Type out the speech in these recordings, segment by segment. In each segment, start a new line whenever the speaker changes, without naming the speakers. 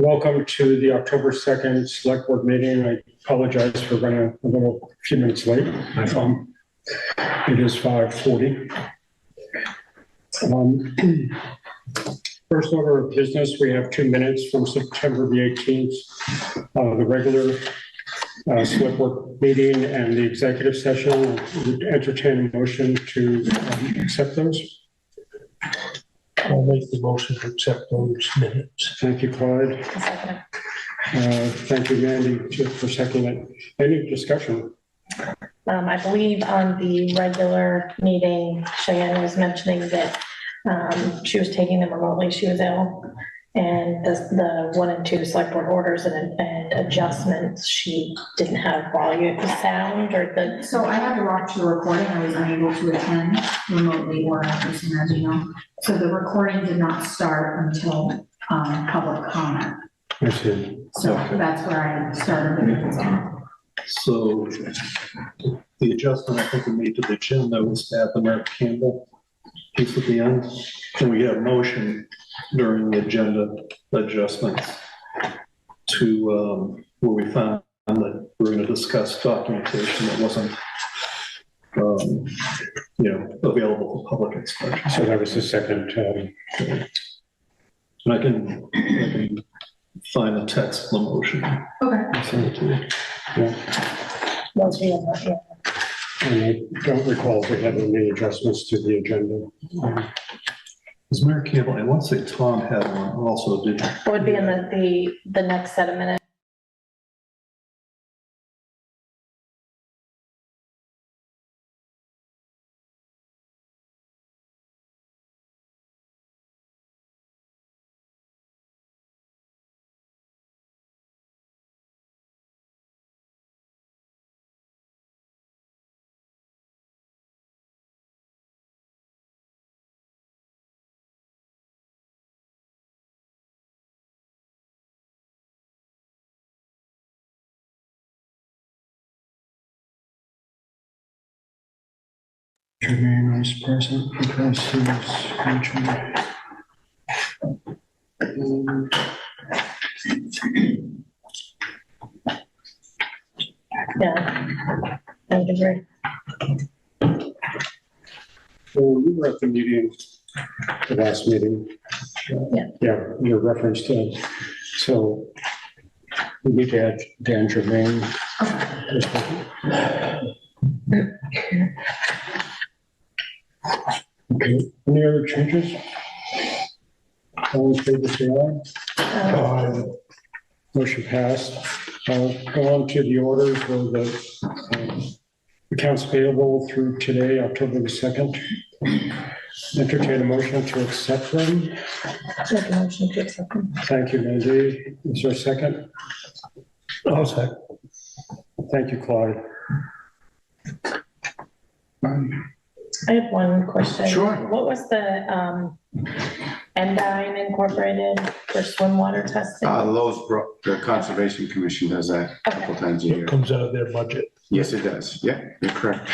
Welcome to the October 2nd Select Board meeting. I apologize for running a few minutes late. It is 5:40. First order of business, we have 2 minutes from September the 18th, the regular Select Board meeting and the executive session. Would entertain a motion to accept those.
I'll make the motion to accept those minutes.
Thank you, Clyde. Thank you, Mandy, for seconding it. Any discussion?
I believe on the regular meeting, Cheyenne was mentioning that she was taking them remotely. She was ill. And the 1 and 2 select board orders and adjustments, she didn't have volume, the sound or the.
So I had to watch the recording. I was unable to attend remotely or in person, as you know. So the recording did not start until public comment.
I see.
So that's where I started it.
So the adjustment I think we made to the agenda was to add the Merritt Campbell piece at the end. And we had a motion during the agenda adjustments to where we found that we're going to discuss documentation that wasn't available for public inspection.
So that was the second.
And I can find the text of the motion.
Okay.
And send it to you.
Yeah.
Once we have that, yeah.
And I don't recall if we had any adjustments to the agenda.
Is Merritt Campbell, I want to say Tom had one also, did you?
It would be in the next set of minutes.
Jermaine was present because he was mentioned.
Yeah, I would agree.
Well, we were at the meeting, the last meeting. Yeah, your reference to, so we need to add Dan Jermaine. Okay, any other changes? All in favor, say aye. Motion passed. Go on to the orders for the accounts payable through today, October the 2nd. Entertain a motion to accept them.
Make a motion to accept them.
Thank you, Mandy. Is there a second?
I'll second.
Thank you, Clyde.
I have one question.
Sure.
What was the Endyne Incorporated for swimwater testing?
Lowe's Brook, the Conservation Commission does that a couple times a
It
year.
comes out of their budget.
Yes, it does. Yeah, you're correct.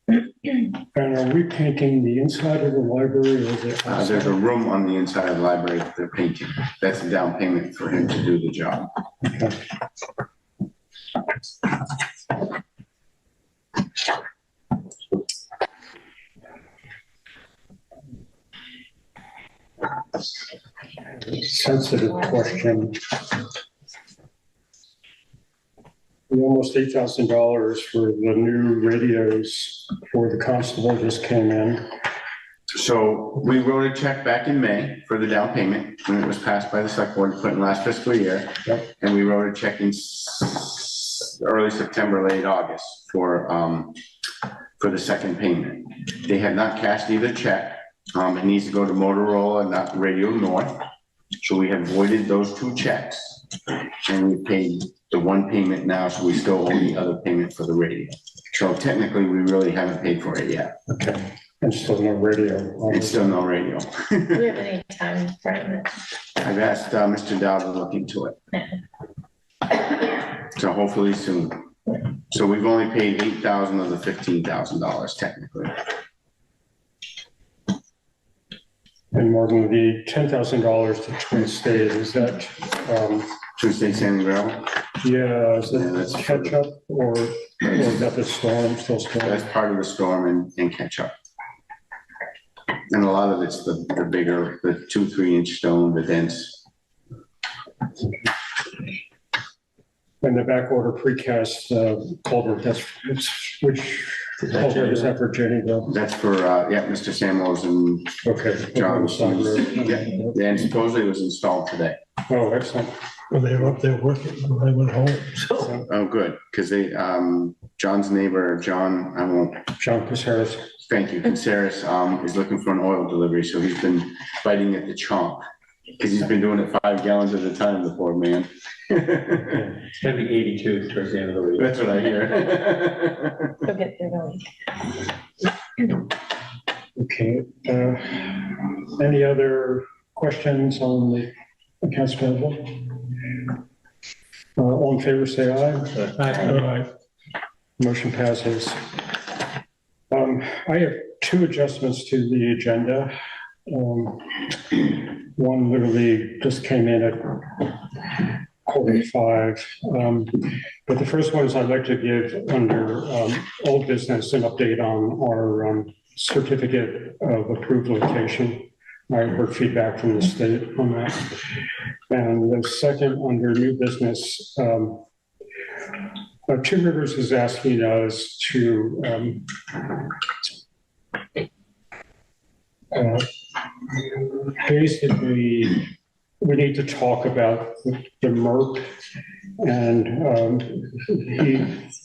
And are we painting the inside of the library or the outside?
There's a room on the inside of the library that they're painting. That's a down payment for him to do the job.
Okay. Sensitive question. The almost $8,000 for the new radios for the constable just came in.
So we wrote a check back in May for the down payment when it was passed by the select board to put in last fiscal year.
Yep.
And we wrote a check in early September, late August for the second payment. They have not cashed either check. It needs to go to Motorola, not Radio North. So we have voided those 2 checks and we paid the 1 payment now. So we still owe the other payment for the radio. So technically we really haven't paid for it yet.
Okay, and still no radio.
It's still no radio.
Do we have any time frame?
I've asked Mr. Dow to look into it. So hopefully soon. So we've only paid $8,000 of the $15,000 technically.
And Morgan, the $10,000 to Twin State, is that,
Twin State Sand and Gravel,
yeah, is
Yeah,
that
that's-
catch up or is that the storm, still storm?
that's part of the storm and catch up. And a lot of it's the bigger, the 2-3 inch stone, the dense.
And the backorder precast culvert, which culvert is that for Jennyville?
That's for, Mr. Samuels and
Okay.
John's. Yeah, and supposedly it was installed today.
Oh, excellent.
Well, they were up there working when I went home, so.
Oh, good, because they, John's neighbor, John, I won't,
John Caceres.
thank you, Caceres, is looking for an oil delivery, so he's been biting at the chomp. Because he's been doing it 5 gallons at a time, the poor man.
It's gonna be 82 towards the end of the week.
That's what I hear.
Go get through the week.
Okay. Any other questions on the accounts payable? All in favor, say aye.
All right.
Motion passes. I have 2 adjustments to the agenda. One literally just came in at 4:05. But the first one is I'd like to give under old business an update on our certificate of approved location. I heard feedback from the state on that. And the second, under new business, Two Rivers is asking us to basically, we need to talk about the MERP, and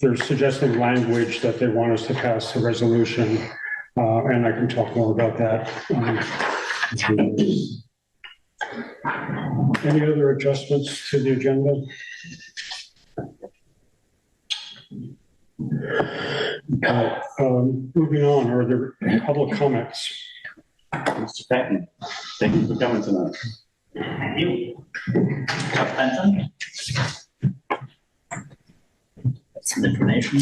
they're suggesting language that they want us to pass a resolution, and I can talk more about that. Any other adjustments to the agenda? Moving on, are there public comments?
Mr. Patton, thank you for coming tonight.
Thank you. Chuck Benson. Some information.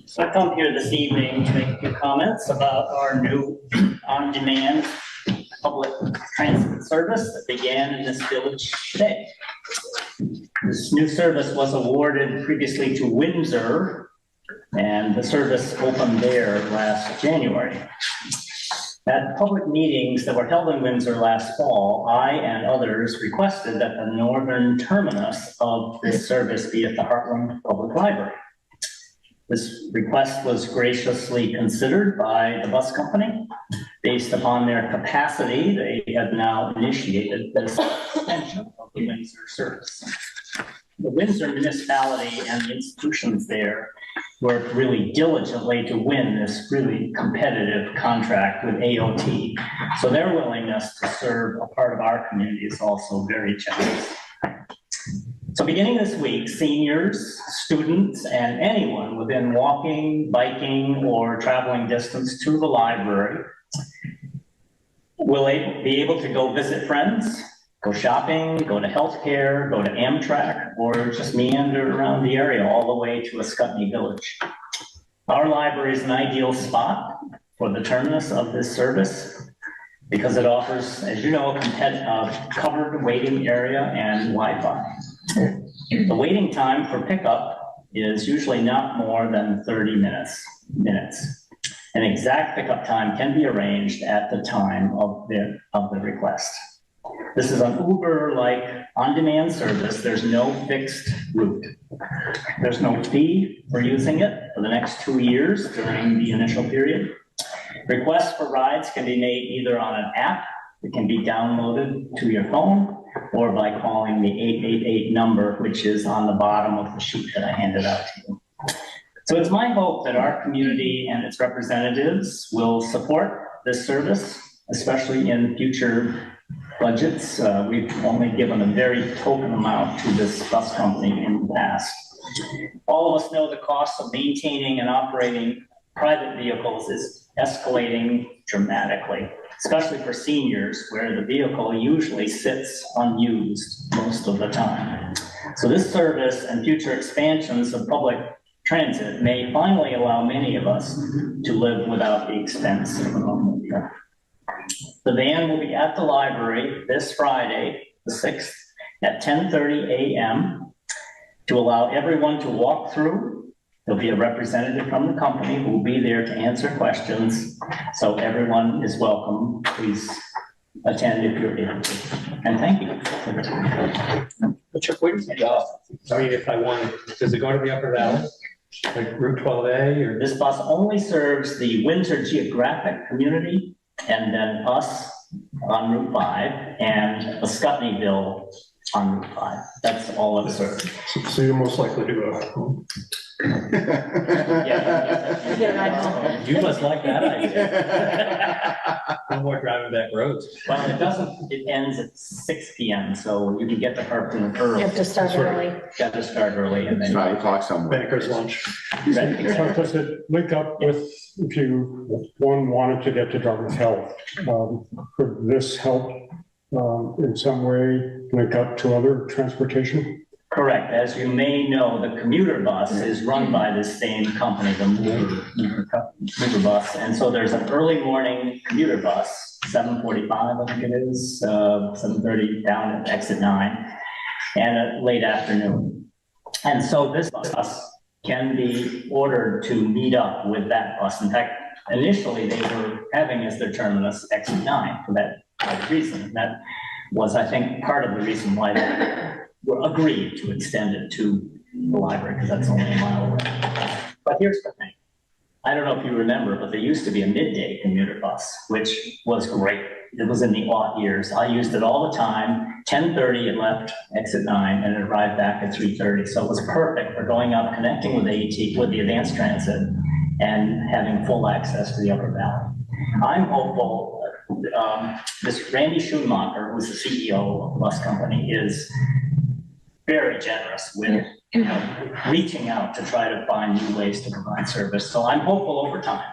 So I come here this evening to make a few comments about our new on-demand public transit service that began in this village today. This new service was awarded previously to Windsor, and the service opened there last January. At public meetings that were held in Windsor last fall, I and others requested that the northern terminus of this service be at the Hartland Public Library. This request was graciously considered by the bus company. Based upon their capacity, they have now initiated this extension of the Windsor service. The Windsor municipality and the institutions there worked really diligently to win this really competitive contract with AOT. So their willingness to serve a part of our community is also very generous. So beginning this week, seniors, students, and anyone within walking, biking, or traveling distance to the library will be able to go visit friends, go shopping, go to healthcare, go to Amtrak, or just meander around the area all the way to Ascutney Village. Our library is an ideal spot for the terminus of this service because it offers, as you know, a covered waiting area and Wi-Fi. The waiting time for pickup is usually not more than 30 minutes. An exact pickup time can be arranged at the time of the request. This is an Uber-like on-demand service. There's no fixed route. There's no fee for using it for the next 2 years during the initial period. Requests for rides can be made either on an app that can be downloaded to your phone or by calling the 888 number, which is on the bottom of the sheet that I handed out to you. So it's my hope that our community and its representatives will support this service, especially in future budgets. We've only given a very token amount to this bus company in the past. All of us know the cost of maintaining and operating private vehicles is escalating dramatically, especially for seniors, where the vehicle usually sits unused most of the time. So this service and future expansions of public transit may finally allow many of us to live without the expense of an automobile. The van will be at the library this Friday, the 6th, at 10:30 a.m. to allow everyone to walk through. There'll be a representative from the company who will be there to answer questions. So everyone is welcome. Please attend if you're able to. And thank you.
Chuck, where does it go? I mean, if I wanted, does it go to the Upper Valley? Like Route 12A or?
This bus only serves the Windsor geographic community and then us on Route 5 and Scottneyville on Route 5. That's all it serves.
So you're most likely to go.
Yeah.
You must like that idea. No more driving back roads.
Well, it doesn't, it ends at 6 p.m., so you can get to Hartland early.
You have to start early.
Got to start early and
It's
then.
5 o'clock somewhere.
Banker's lunch.
Right.
So does it link up with, if you, one wanted to get to Dartmouth Health, could this help in some way link up to other transportation?
Correct. As you may know, the commuter bus is run by this same company, the mover bus. And so there's an early morning commuter bus, 7:45, I think it is, 7:30 down at exit 9, and a late afternoon. And so this bus can be ordered to meet up with that bus. In fact, initially they were having as their terminus exit 9 for that reason. That was, I think, part of the reason why they were agreed to extend it to the library, because that's only a mile away. But here's the thing. I don't know if you remember, but there used to be a midday commuter bus, which was great. It was in the odd years. I used it all the time. 10:30 it left exit 9 and it arrived back at 3:30. So it was perfect for going out, connecting with AT, with the advanced transit, and having full access to the Upper Valley. I'm hopeful. This Randy Schumacher, who's the CEO of the bus company, is very generous with reaching out to try to find new ways to provide service. So I'm hopeful over time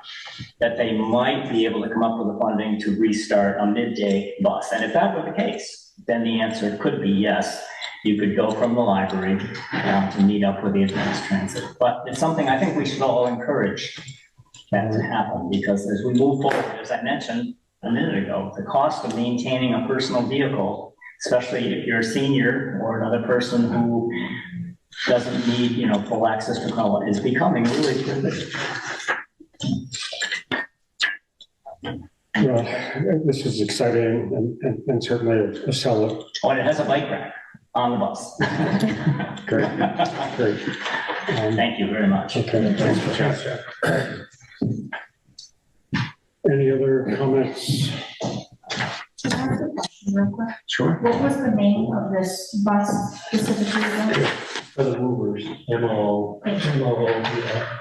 that they might be able to come up with the funding to restart a midday bus. And if that were the case, then the answer could be yes. You could go from the library to meet up with the advanced transit. But it's something I think we should all encourage that to happen, because as we move forward, as I mentioned a minute ago, the cost of maintaining a personal vehicle, especially if you're a senior or another person who doesn't need, full access to college, is becoming really prohibitive.
Well, this is exciting and certainly a sell.
Oh, and it has a bike rack on the bus.
Great, great.
Thank you very much.
Okay, thanks for that. Any other comments?
Can I ask a question real quick?
Sure.
What was the name of this bus specifically again?
For the movers, MO, yeah.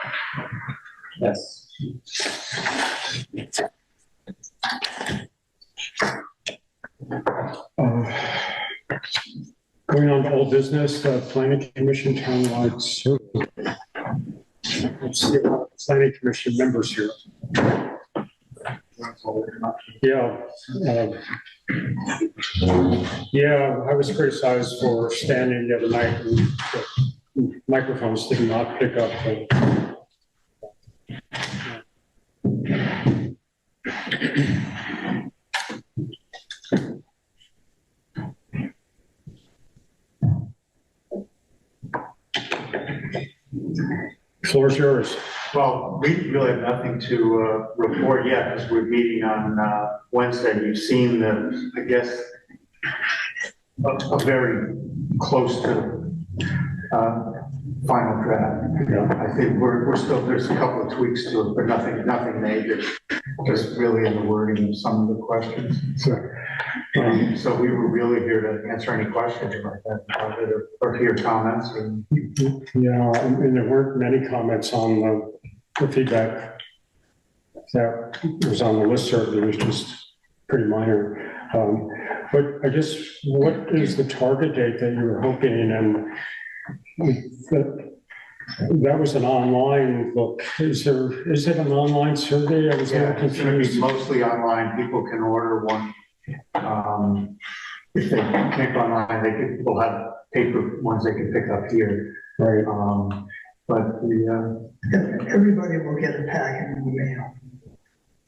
Yes.
Going on to old business, the planning commission townwide survey. Let's see about planning commission members here. Yeah. I was criticized for standing the other night and the microphones did not pick up. Floor is yours.
Well, we really have nothing to report yet because we're meeting on Wednesday. You've seen the, I guess, a very close to final draft. I think we're still, there's a couple of tweaks to it, but nothing major, just really in the wording of some of the questions. So we were really here to answer any questions about that, or hear comments.
Yeah, and there weren't many comments on the feedback that was on the listserv. It was just pretty minor. But I guess, what is the target date that you were hoping? And That was an online look. Is it an online survey? I was a little
Yeah, it's gonna be
confused.
mostly online. People can order one. If they can't go online, we'll have paper ones they can pick up here.
Right.
But
Everybody will get a packet in the mail.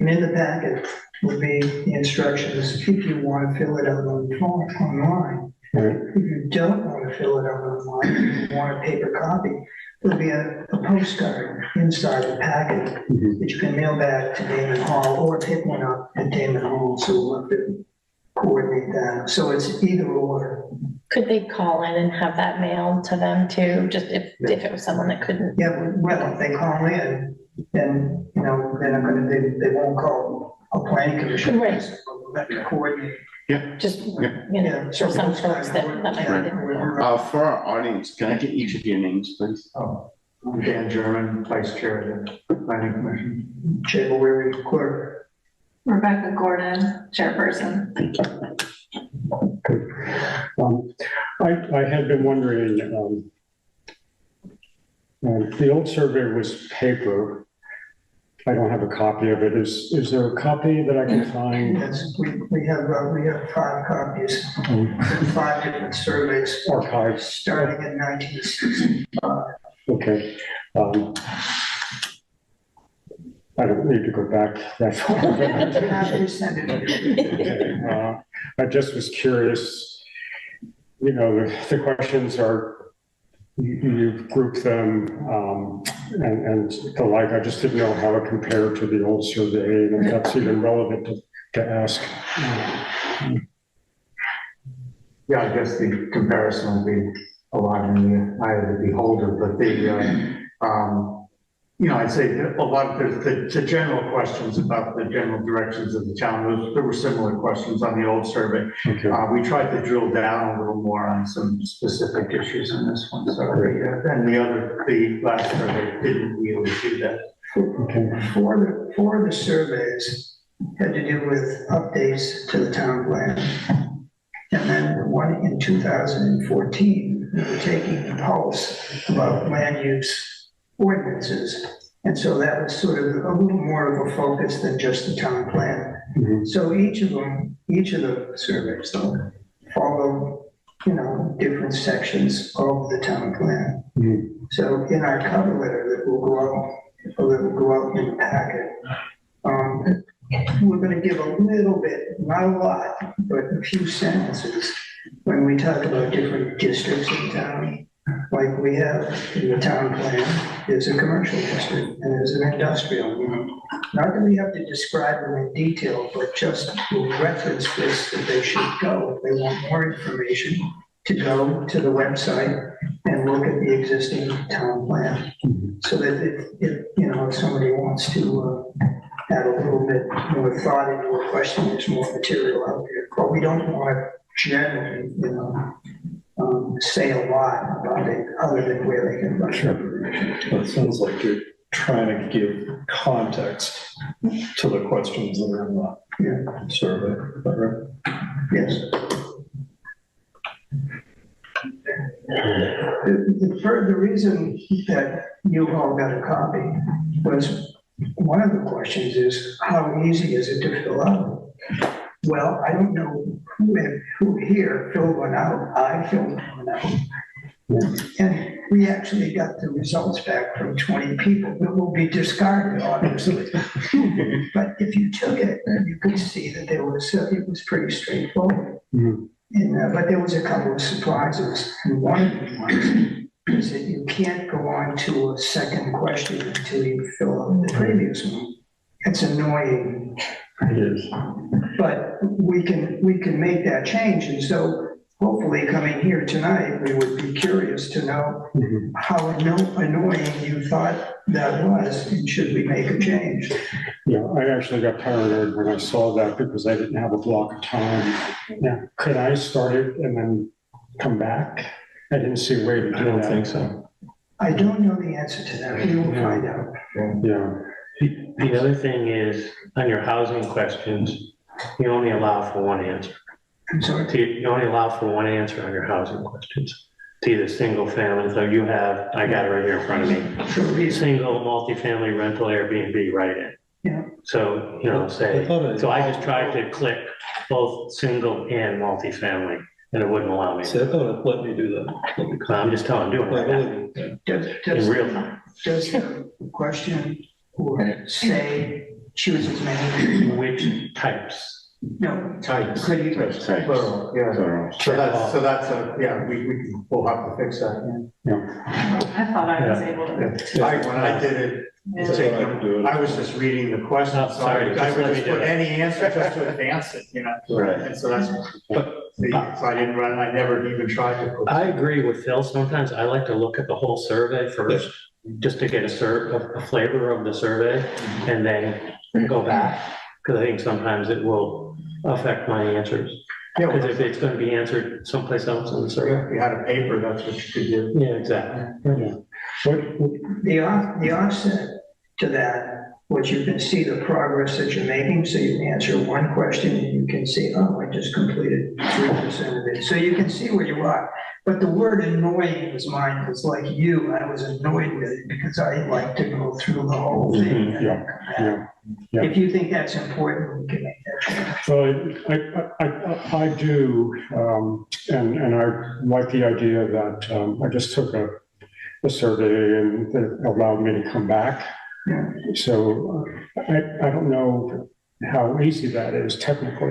And in the packet will be the instructions if you want to fill it out on the phone, online.
Right.
If you don't want to fill it out online, if you want a paper copy, there'll be a postcard inside the packet
Mhm.
that you can mail back to Damon Hall or pick one up at Damon Hall, so we'll have to coordinate that. So it's either or.
Could they call in and have that mailed to them too, just if it was someone that couldn't?
Yeah, well, if they call in, then, you know, they're not gonna, they won't call a planning commission.
Right.
We'll have to coordinate.
Just,
Yeah.
you know, for some folks that might be different.
For our audience, can I get each of your names, please?
I'm Dan German, Vice Chair of the Planning Commission.
Chamber Weary, clerk.
Rebecca Gordon, chairperson.
I had been wondering, the old survey was paper. I don't have a copy of it. Is there a copy that I can find?
Yes, we have 5 copies, 5 different surveys,
Archives.
starting in 1965.
Okay. I don't need to go back that far.
Happy to send it to you.
I just was curious, you know, the questions are, you group them, and the like. I just didn't know how it compared to the old survey, and if that's even relevant to ask.
Yeah, I guess the comparison will be a lot in the eye of the beholder, but you know, I'd say that a lot of the general questions about the general directions of the town, there were similar questions on the old survey.
Okay.
We tried to drill down a little more on some specific issues in this one, so, and the last survey didn't really do that.
Okay.
4 of the surveys had to do with updates to the town plan. And then the one in 2014, we were taking the pulse about land use ordinances. And so that was sort of a little more of a focus than just the town plan.
Mhm.
So each of the surveys though, follow, you know, different sections of the town plan.
Mhm.
So in our cover letter that will go out in the packet, we're gonna give a little bit, not a lot, but a few sentences when we talk about different districts in town. Like we have in the town plan, there's a commercial district and there's an industrial, you know. Not that we have to describe them in detail, but just to reference this, that they should go, if they want more information, to go to the website and look at the existing town plan. So that if you know, if somebody wants to add a little bit more thought into a question, there's more material out there. But we don't want to generally, you know, say a lot about it, other than where they can find information.
But it sounds like you're trying to give context to the questions that are in the survey, is that right?
Yes. The reason that you all got a copy was, one of the questions is, how easy is it to fill out? Well, I don't know who here filled one out. I filled one out. And we actually got the results back from 20 people that will be discarded, obviously. But if you took it, you could see that it was pretty straightforward.
Mhm.
And, but there was a couple of surprises. And one of them was that you can't go on to a second question until you fill out the previous one. It's annoying.
It is.
But we can make that change, and so hopefully coming here tonight, we would be curious to know
Mhm.
how annoying you thought that was, and should we make a change?
Yeah, I actually got paranoid when I saw that because I didn't have a block of time. Now, could I start it and then come back? I didn't see a way to do that.
I don't think so.
I don't know the answer to that, we will find out.
Yeah.
The other thing is, on your housing questions, you only allow for one answer.
I'm sorry.
So you only allow for one answer on your housing questions. It's either single family, so you have, I got it right here in front of me,
For a reason.
single, multifamily, rental, Airbnb, right in.
Yeah.
So, you know, say, so I just tried to click both single and multifamily, and it wouldn't allow me.
See, I thought it let me do that.
I'm just telling, I'm doing it right now,
Does
in real time.
the question say chooses many?
Which types?
No,
Types.
could you?
Types.
Plural, yeah.
Plural.
So that's we'll have to fix that.
I thought I was able to.
Yeah. When I did it, I was just reading the question,
Oh,
so
sorry,
I
just
would
let me
just
do
put
it.
any answer just to advance it, you know?
Right.
And so that's, so I didn't run, I never even tried to put.
I agree with Phil. Sometimes I like to look at the whole survey first, just to get a flavor of the survey, and then go back. Because I think sometimes it will affect my answers.
Yeah,
Because if it's going to be answered someplace else in the survey.
if you had a paper, that's what you could do.
Yeah, exactly.
The offset to that, what you can see the progress that you're making, so you can answer one question and you can see, oh, I just completed 3% of it. So you can see where you are. But the word annoying was mine, was like you, I was annoyed with it because I like to go through the whole thing. and then come back.
Yeah.
If you think that's important, we can make that change.
So I do, and I like the idea that I just took a survey and it allowed me to come back.
Yeah.
So I don't know how easy that is technically,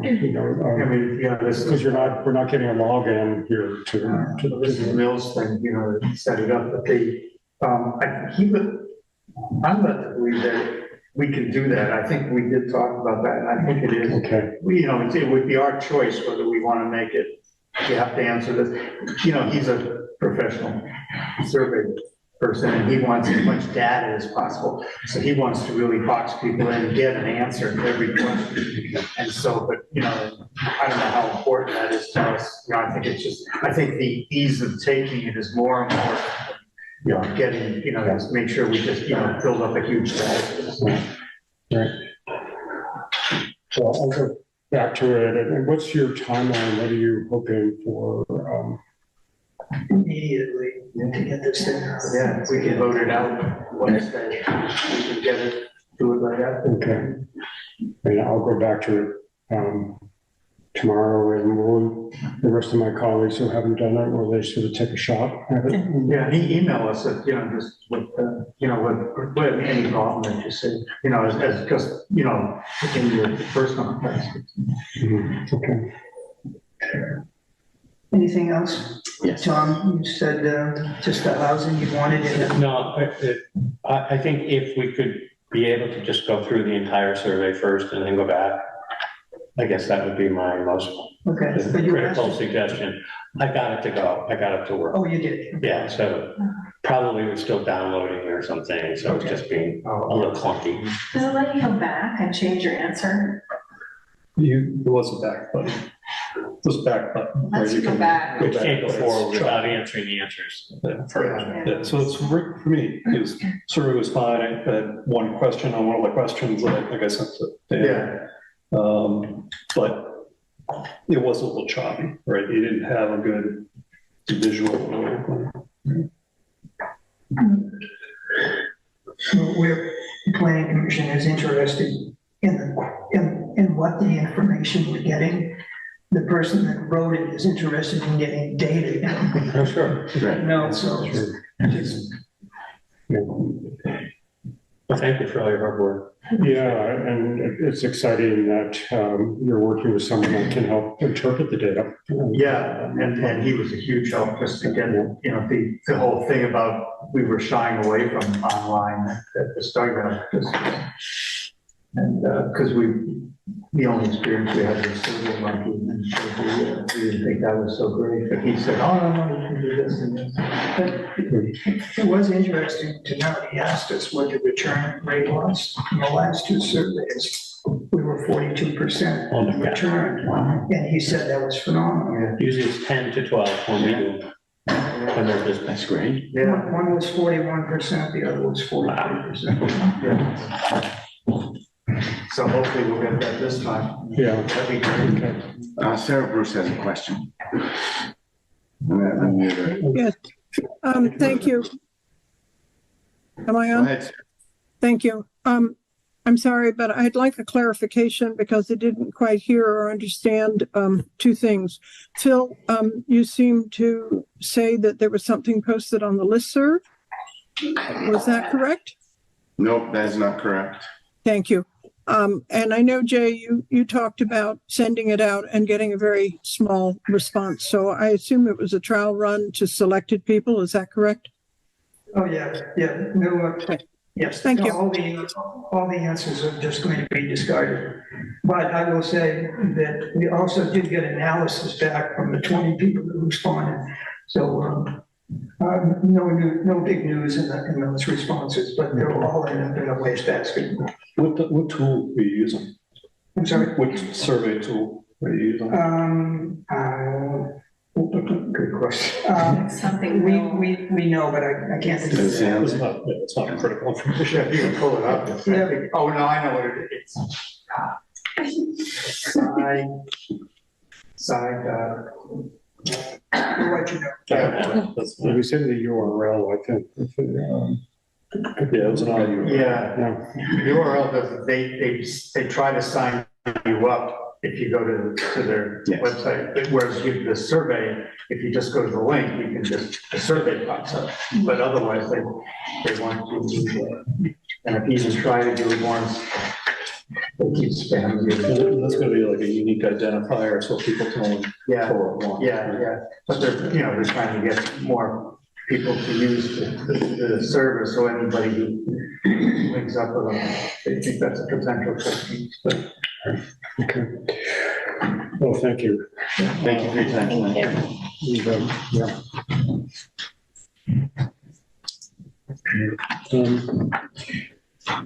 you know,
I mean, yeah, this
because
is,
we're not getting a login here
this is Mill's thing, you know, to set it up, but I'm led to believe that we can do that. I think we did talk about that, and I think it is.
Okay.
You know, it would be our choice whether we want to make it, you have to answer this. You know, he's a professional survey person, and he wants as much data as possible. So he wants to really box people in and get an answer to every question. And so, but, you know, I don't know how important that is to us. You know, I think the ease of taking it is more important. You know, getting, you know, just make sure we just, you know, build up a huge data.
Right. So I'll go back to it. And what's your timeline? What are you hoping for?
Immediately to get this thing out.
Yeah, we can vote it out Wednesday. We can get it, do it like that.
Okay. And I'll go back to it tomorrow, and the rest of my colleagues who haven't done it, will they sort of take a shot at it?
Yeah, and he emailed us, you know, just with, you know, with any problem that you see, you know, as just, you know, in your personal context.
Mhm. Okay.
Anything else?
Yes.
Tom, you said just the housing you wanted in.
No, I think if we could be able to just go through the entire survey first and then go back, I guess that would be my most
Okay, but you asked.
critical suggestion. I got it to go. I got it to work.
Oh, you did?
Yeah, so probably we're still downloading or something, so it's just being a little clunky.
Does it let you go back and change your answer?
It was a back button. It was back button. where
Let's
you
go
can
back.
Which can't go
but it's
forward
short.
without answering the answers first.
Yeah, so it's, for me, it was, survey was fine. I had one question on one of the questions that I guess that's it. But it was a little choppy, right? You didn't have a good visual.
So we're, the planning commission is interested in what the information we're getting. The person that wrote it is interested in getting data.
Oh, sure.
Right.
No, so.
Well, thank you for all your hard work.
Yeah, and it's exciting that you're working with someone that can help interpret the data.
Yeah, and he was a huge help just to get, you know, the whole thing about we were shying away from online at the start. And because the only experience we had was Survey Monkey, and so we didn't think that was so great. But he said, oh, no, you can do this and this.
But it was interesting to know, he asked us what the return rate was. In the last two surveys, we were 42%
Oh, my God.
return. And he said that was phenomenal.
Usually it's 10 to 12 when we do, when they're business.
That's great.
Yeah,
One was 41%, the other was 43%.
yeah. So hopefully we'll get that this time.
Yeah.
That'd be great.
Okay.
Sarah Bruce has a question. Go
Thank you. Am I on?
ahead, sir.
Thank you. I'm sorry, but I'd like a clarification because I didn't quite hear or understand two things. Phil, you seem to say that there was something posted on the listserv. Was that correct?
Nope, that is not correct.
Thank you. And I know, Jay, you talked about sending it out and getting a very small response. So I assume it was a trial run to selected people. Is that correct?
Oh, yeah, no, yes.
Thank you.
All the answers are just going to be discarded. But I will say that we also did get analysis back from the 20 people that responded. So, no big news in those responses, but they're all in a wastebasket.
What tool are you using?
I'm sorry?
What survey tool are you using?
Good question.
Something
We know, but I can't think of it.
It's not critical information.
Yeah, you can pull it up.
Yeah.
Oh, no, I know what it is. Side,
We'll let you know.
It was in the URL, I think.
Yeah, it was an audio.
yeah,
Yeah.
the URL doesn't, they try to sign you up if you go to their
Yes.
website, whereas the survey, if you just go to the link, you can just, the survey pops up, but otherwise they want you, and if you just try to do it once, they keep spamming you.
That's gonna be like a unique identifier, so people can only
Yeah,
pull it once.
yeah, but they're trying to get more people to use the service, so anybody who links up with them, they think that's a potential customer, but.
Okay. Well, thank you.
Thank you for your time tonight.
Yeah.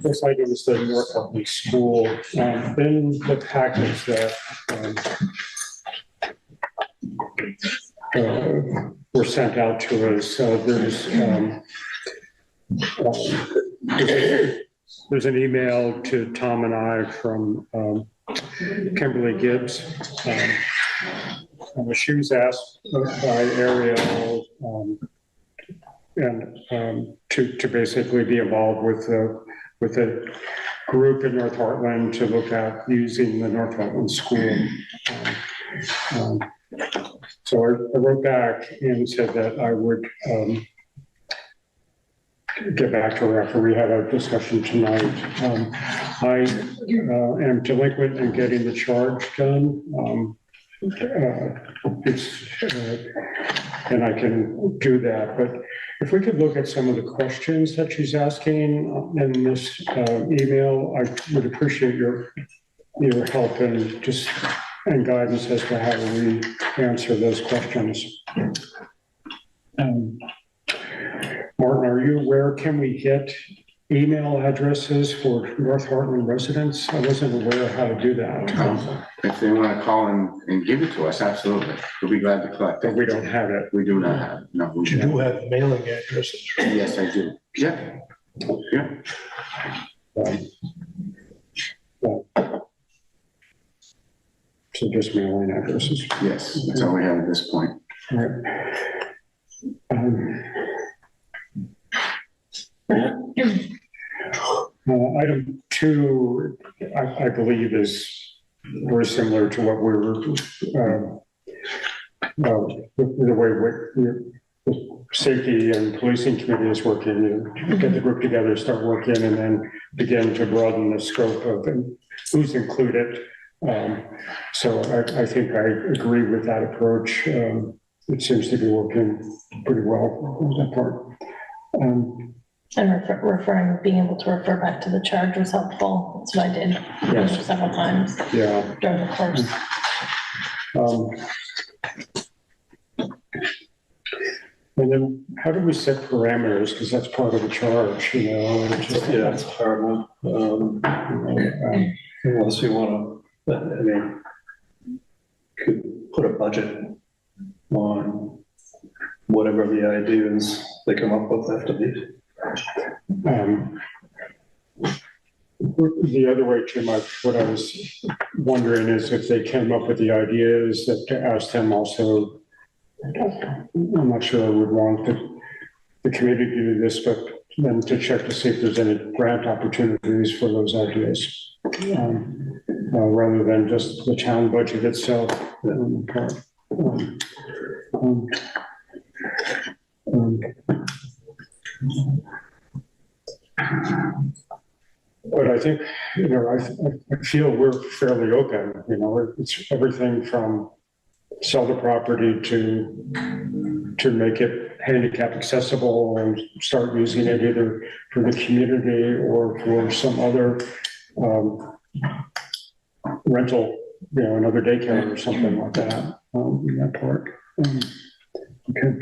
This item is the North Hartland School. In the package that were sent out to us, there's an email to Tom and I from Kimberly Gibbs. She was asked by Ariel to basically be involved with a group in North Hartland to look at using the North Hartland School. So I wrote back and said that I would get back to her after we had our discussion tonight. I am delinquent in getting the charge done. And I can do that, but if we could look at some of the questions that she's asking in this email, I would appreciate your help and guidance as to how we answer those questions. Martin, are you aware, can we get email addresses for North Hartland residents? I wasn't aware of how to do that.
If they want to call and give it to us, absolutely. We'll be glad to collect
But
it.
we don't have it.
We do not have it. No. we
You
don't.
do have mailing addresses.
Yes, I do. Yeah. Yeah.
So just mailing addresses.
Yes, that's all we have at this point.
All right. Item 2, I believe is very similar to what we were, the way the safety and policing committee is working, you get the group together, start working, and then begin to broaden the scope of who's included. So I think I agree with that approach. It seems to be working pretty well on that part.
And being able to refer back to the charge was helpful. That's what I did
Yes.
several times
Yeah.
during the course.
And then how do we set parameters? Because that's part of the charge, you know? It's just-
Yeah, it's a hard one. Unless you want to, I mean, could put a budget on whatever the ideas they come up with have to be.
The other way, Tim, what I was wondering is if they came up with the ideas, that to ask them also I'm not sure I would want the committee to do this, but then to check to see if there's any grant opportunities for those ideas. Rather than just the town budget itself. But I think, I feel we're fairly open, it's everything from sell the property to make it handicap accessible and start using it either for the community or for some other rental, another daycare or something like that, in that part. Okay.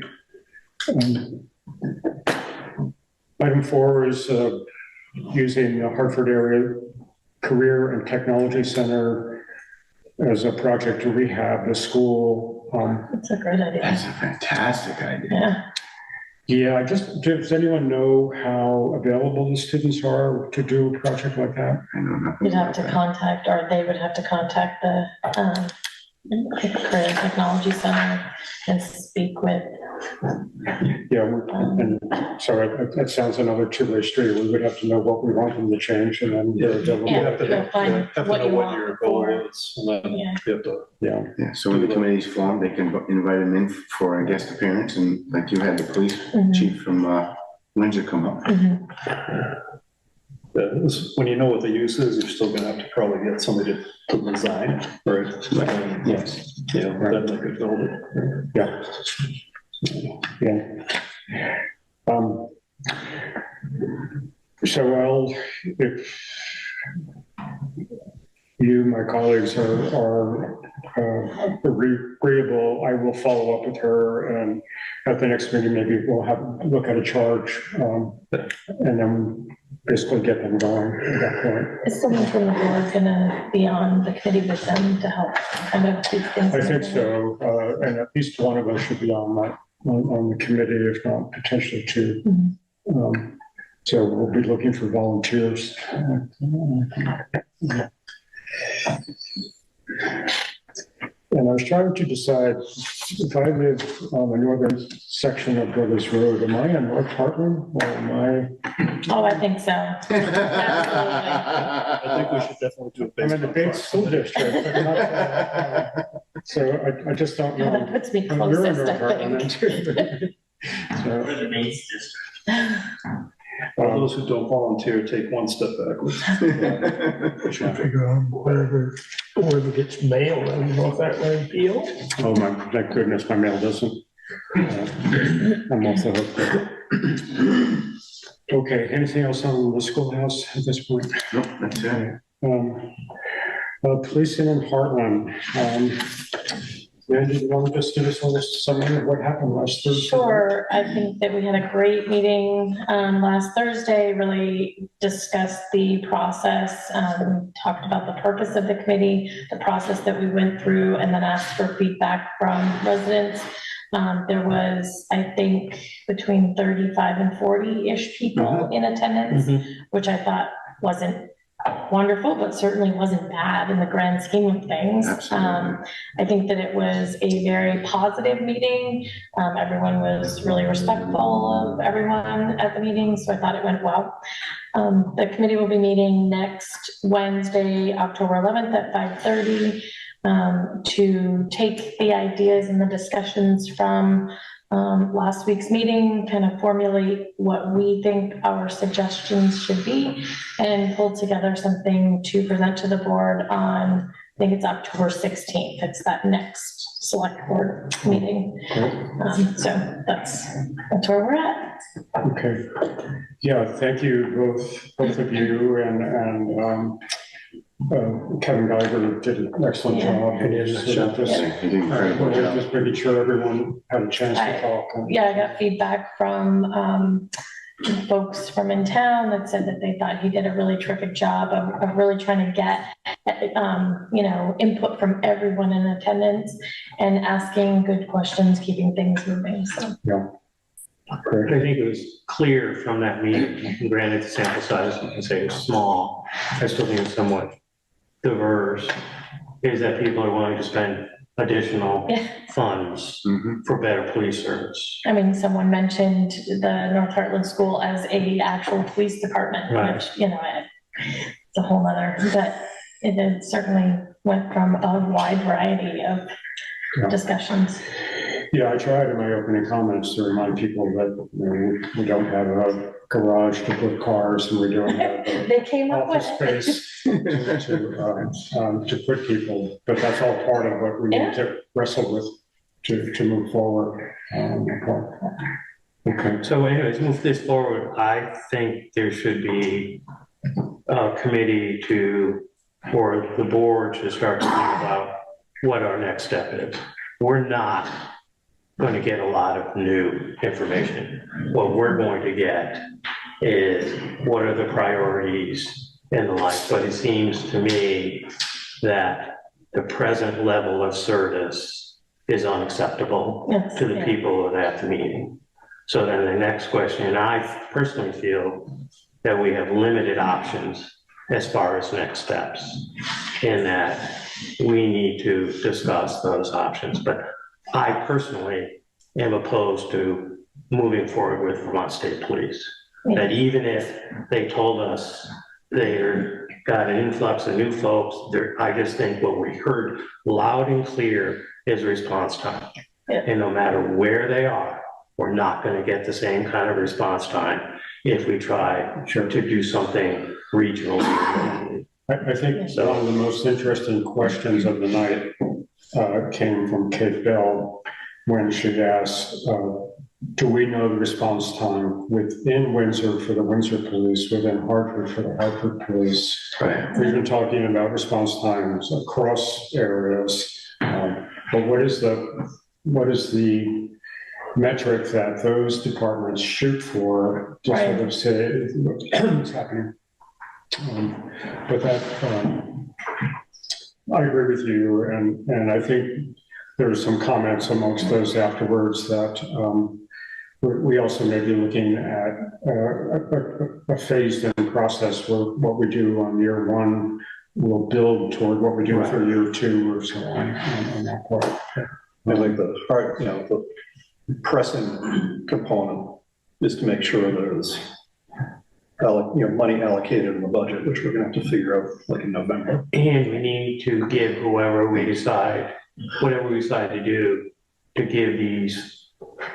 Item 4 is using the Hartford Area Career and Technology Center as a project to rehab the school.
That's a great idea.
That's a fantastic idea.
Yeah.
Yeah, does anyone know how available the students are to do a project like that?
I know nothing.
You'd have
about
to
that.
contact, or they would have to contact the Career and Technology Center and speak with.
Yeah, and so that sounds another two-way street. We would have to know what we want them to change and then they're available.
Yeah,
have to
you'll find
have to
what
know
you
what
want
your goal
for.
is, and then
Yeah.
you have to.
Yeah,
Yeah, so when the committee's formed, they can invite them in for a guest appearance, and like you had the police
Mhm.
chief from Windsor come up.
Mhm.
When you know what the use is, you're still gonna have to probably get somebody to design, right?
yes,
Yeah, then they could build it.
yeah. Yeah. So if you, my colleagues are agreeable, I will follow up with her, and at the next meeting, maybe we'll look at a charge, and then basically get them going at that point.
Is someone from the board gonna be on the committee with them to help kind of keep things?
I think so, and at least one of us should be on the committee, if not potentially two. So we'll be looking for volunteers. And I was trying to decide, if I live on the northern section of Brothers Road, am I in North Hartland or am I?
Oh, I think so.
I think we should definitely do a
I'm in the
basement
big school district. But not, so I just don't
Yeah, that
know.
puts me
You're in
closest,
North
I
Hartland,
think.
then, too. So,
For the Mace District.
All those who don't volunteer take one step backwards.
We should figure out whoever gets mail, I don't know if that way appeal.
oh my, thank goodness, my mail doesn't. I'm off the hook. Okay, anything else on the schoolhouse at this point?
Nope, that's it.
Policing in Heartland. Randy, do you want to just give us a little summary of what happened last Thursday?
Sure, I think that we had a great meeting last Thursday, really discussed the process, talked about the purpose of the committee, the process that we went through, and then asked for feedback from residents. There was, I think, between 35 and 40-ish people in attendance, which I thought wasn't wonderful, but certainly wasn't bad in the grand scheme of things.
Absolutely.
I think that it was a very positive meeting. Everyone was really respectful of everyone at the meeting, so I thought it went well. The committee will be meeting next Wednesday, October 11th at 5:30 to take the ideas and the discussions from last week's meeting, kind of formulate what we think our suggestions should be, and pull together something to present to the board on, I think it's October 16th. It's that next select board meeting. So that's where we're at.
Okay. Yeah, thank you, both of you, and Kevin Geiger did an excellent
Yeah.
job.
He did a nice job.
Just
You did an incredible job.
just making sure everyone had a chance to talk.
Yeah, I got feedback from folks from in town that said that they thought he did a really terrific job of really trying to get, input from everyone in attendance and asking good questions, keeping things moving, so.
Yeah. Great.
I think it was clear from that meeting, and granted the sample size, you can say it's small, I still think it's somewhat diverse, is that people are willing to spend additional
Yeah.
funds
Mhm.
for better police service.
I mean, someone mentioned the North Hartland School as a actual police department,
Right.
which, it's a whole nother, but it did certainly went from a wide variety of
Yeah.
discussions.
Yeah, I tried in my opening comments to remind people that we don't have a garage to put cars and we don't have a
They came up with
office
it.
space to put people, but that's all part of what we need to wrestle with to move forward. Okay.
So anyways, move this forward. I think there should be a committee for the board to start thinking about what our next step is. We're not going to get a lot of new information. What we're going to get is what are the priorities and the like. But it seems to me that the present level of service is unacceptable
Yes,
to the
yeah.
people of that meeting. So then the next question, I personally feel that we have limited options as far as next steps, in that we need to discuss those options. But I personally am opposed to moving forward with Vermont State Police. That even if they told us they're got an influx of new folks, I just think what we heard loud and clear is response time.
Yeah.
And no matter where they are, we're not going to get the same kind of response time if we try to do something regional.
I think one of the most interesting questions of the night came from Kate Bell when she asked, do we know the response time within Windsor for the Windsor Police, within Hartford for the Hartford Police?
Right.
We've been talking about response times across areas, but what is the metric that those departments shoot for to sort of say what's happening? But that, I agree with you, and I think there were some comments amongst those afterwards that we also may be looking at a phased-in process where what we do on year one will build toward what we do for year two or so on that part.
I think the pressing component is to make sure there's money allocated in the budget, which we're gonna have to figure out like in November.
And we need to give whatever we decide to do, to give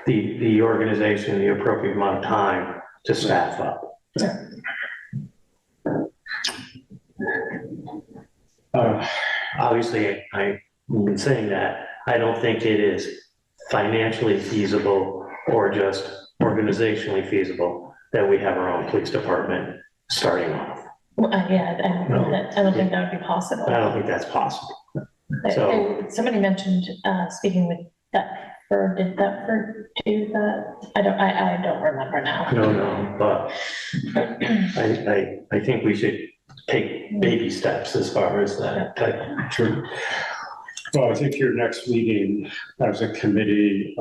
the organization the appropriate amount of time to staff up. Obviously, I've been saying that I don't think it is financially feasible or just organizationally feasible that we have our own police department starting off.
Yeah, I don't think that would be possible.
I don't think that's possible. So-
Somebody mentioned, speaking with did Thetford do that? I don't remember now.
No, but I think we should take baby steps as far as that type.
True. Well, I think your next meeting as a committee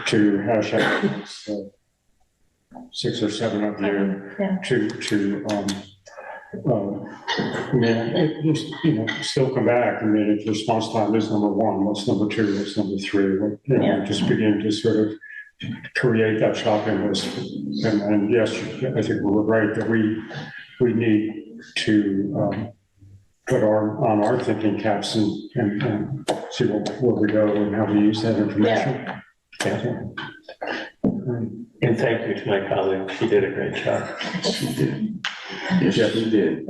to hash out 6 or 7 of you still come back. I mean, if response time is number 1, what's number 2, what's number 3? Just begin to sort of create that shopping list. And yes, I think we're right that we need to put on our thinking caps and see where we go and how we use that information.
And thank you to my colleague. She did a great job.
She did. Yes, she did.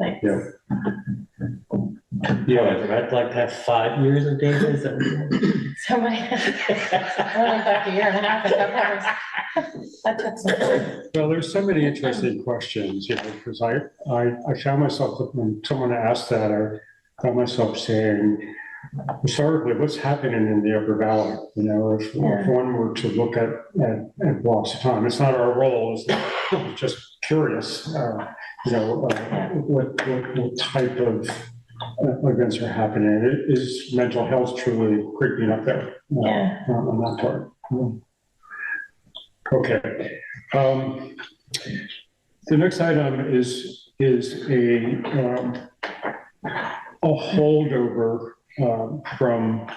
I'd like to have 5 years of data. Is that
So I went back a year and a half. That took some time.
Well, there's so many interesting questions, because I found myself, when someone asked that, I found myself saying, historically, what's happening in the Upper Valley? If one were to look at blocks of time, it's not our role, it's just curious, what type of events are happening. Is mental health truly creeping up there on that part? Okay. The next item is a holdover from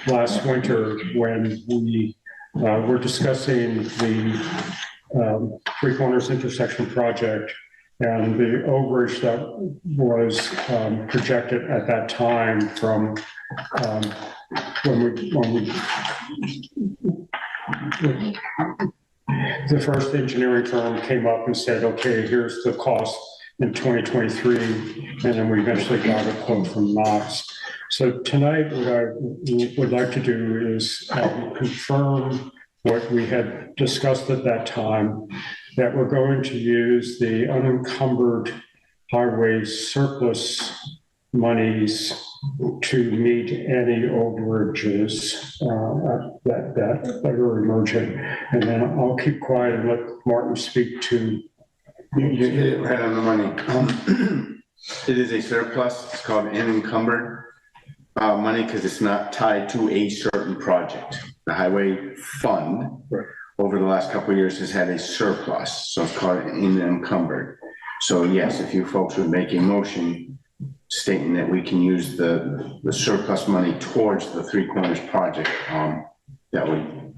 last winter when we were discussing the Three Corners intersection project and the overage that was projected at that time from when the first engineering firm came up and said, okay, here's the cost in 2023, and then we eventually got a quote from Knox. So tonight, what I would like to do is confirm what we had discussed at that time, that we're going to use the unencumbered highway surplus monies to meet any overages that are emerging. And then I'll keep quiet and let Martin speak to.
You hit it right on the money. It is a surplus. It's called unencumbered money because it's not tied to a certain project. The highway fund over the last couple of years has had a surplus, so it's called unencumbered. So yes, if you folks would make a motion stating that we can use the surplus money towards the Three Corners project, that would.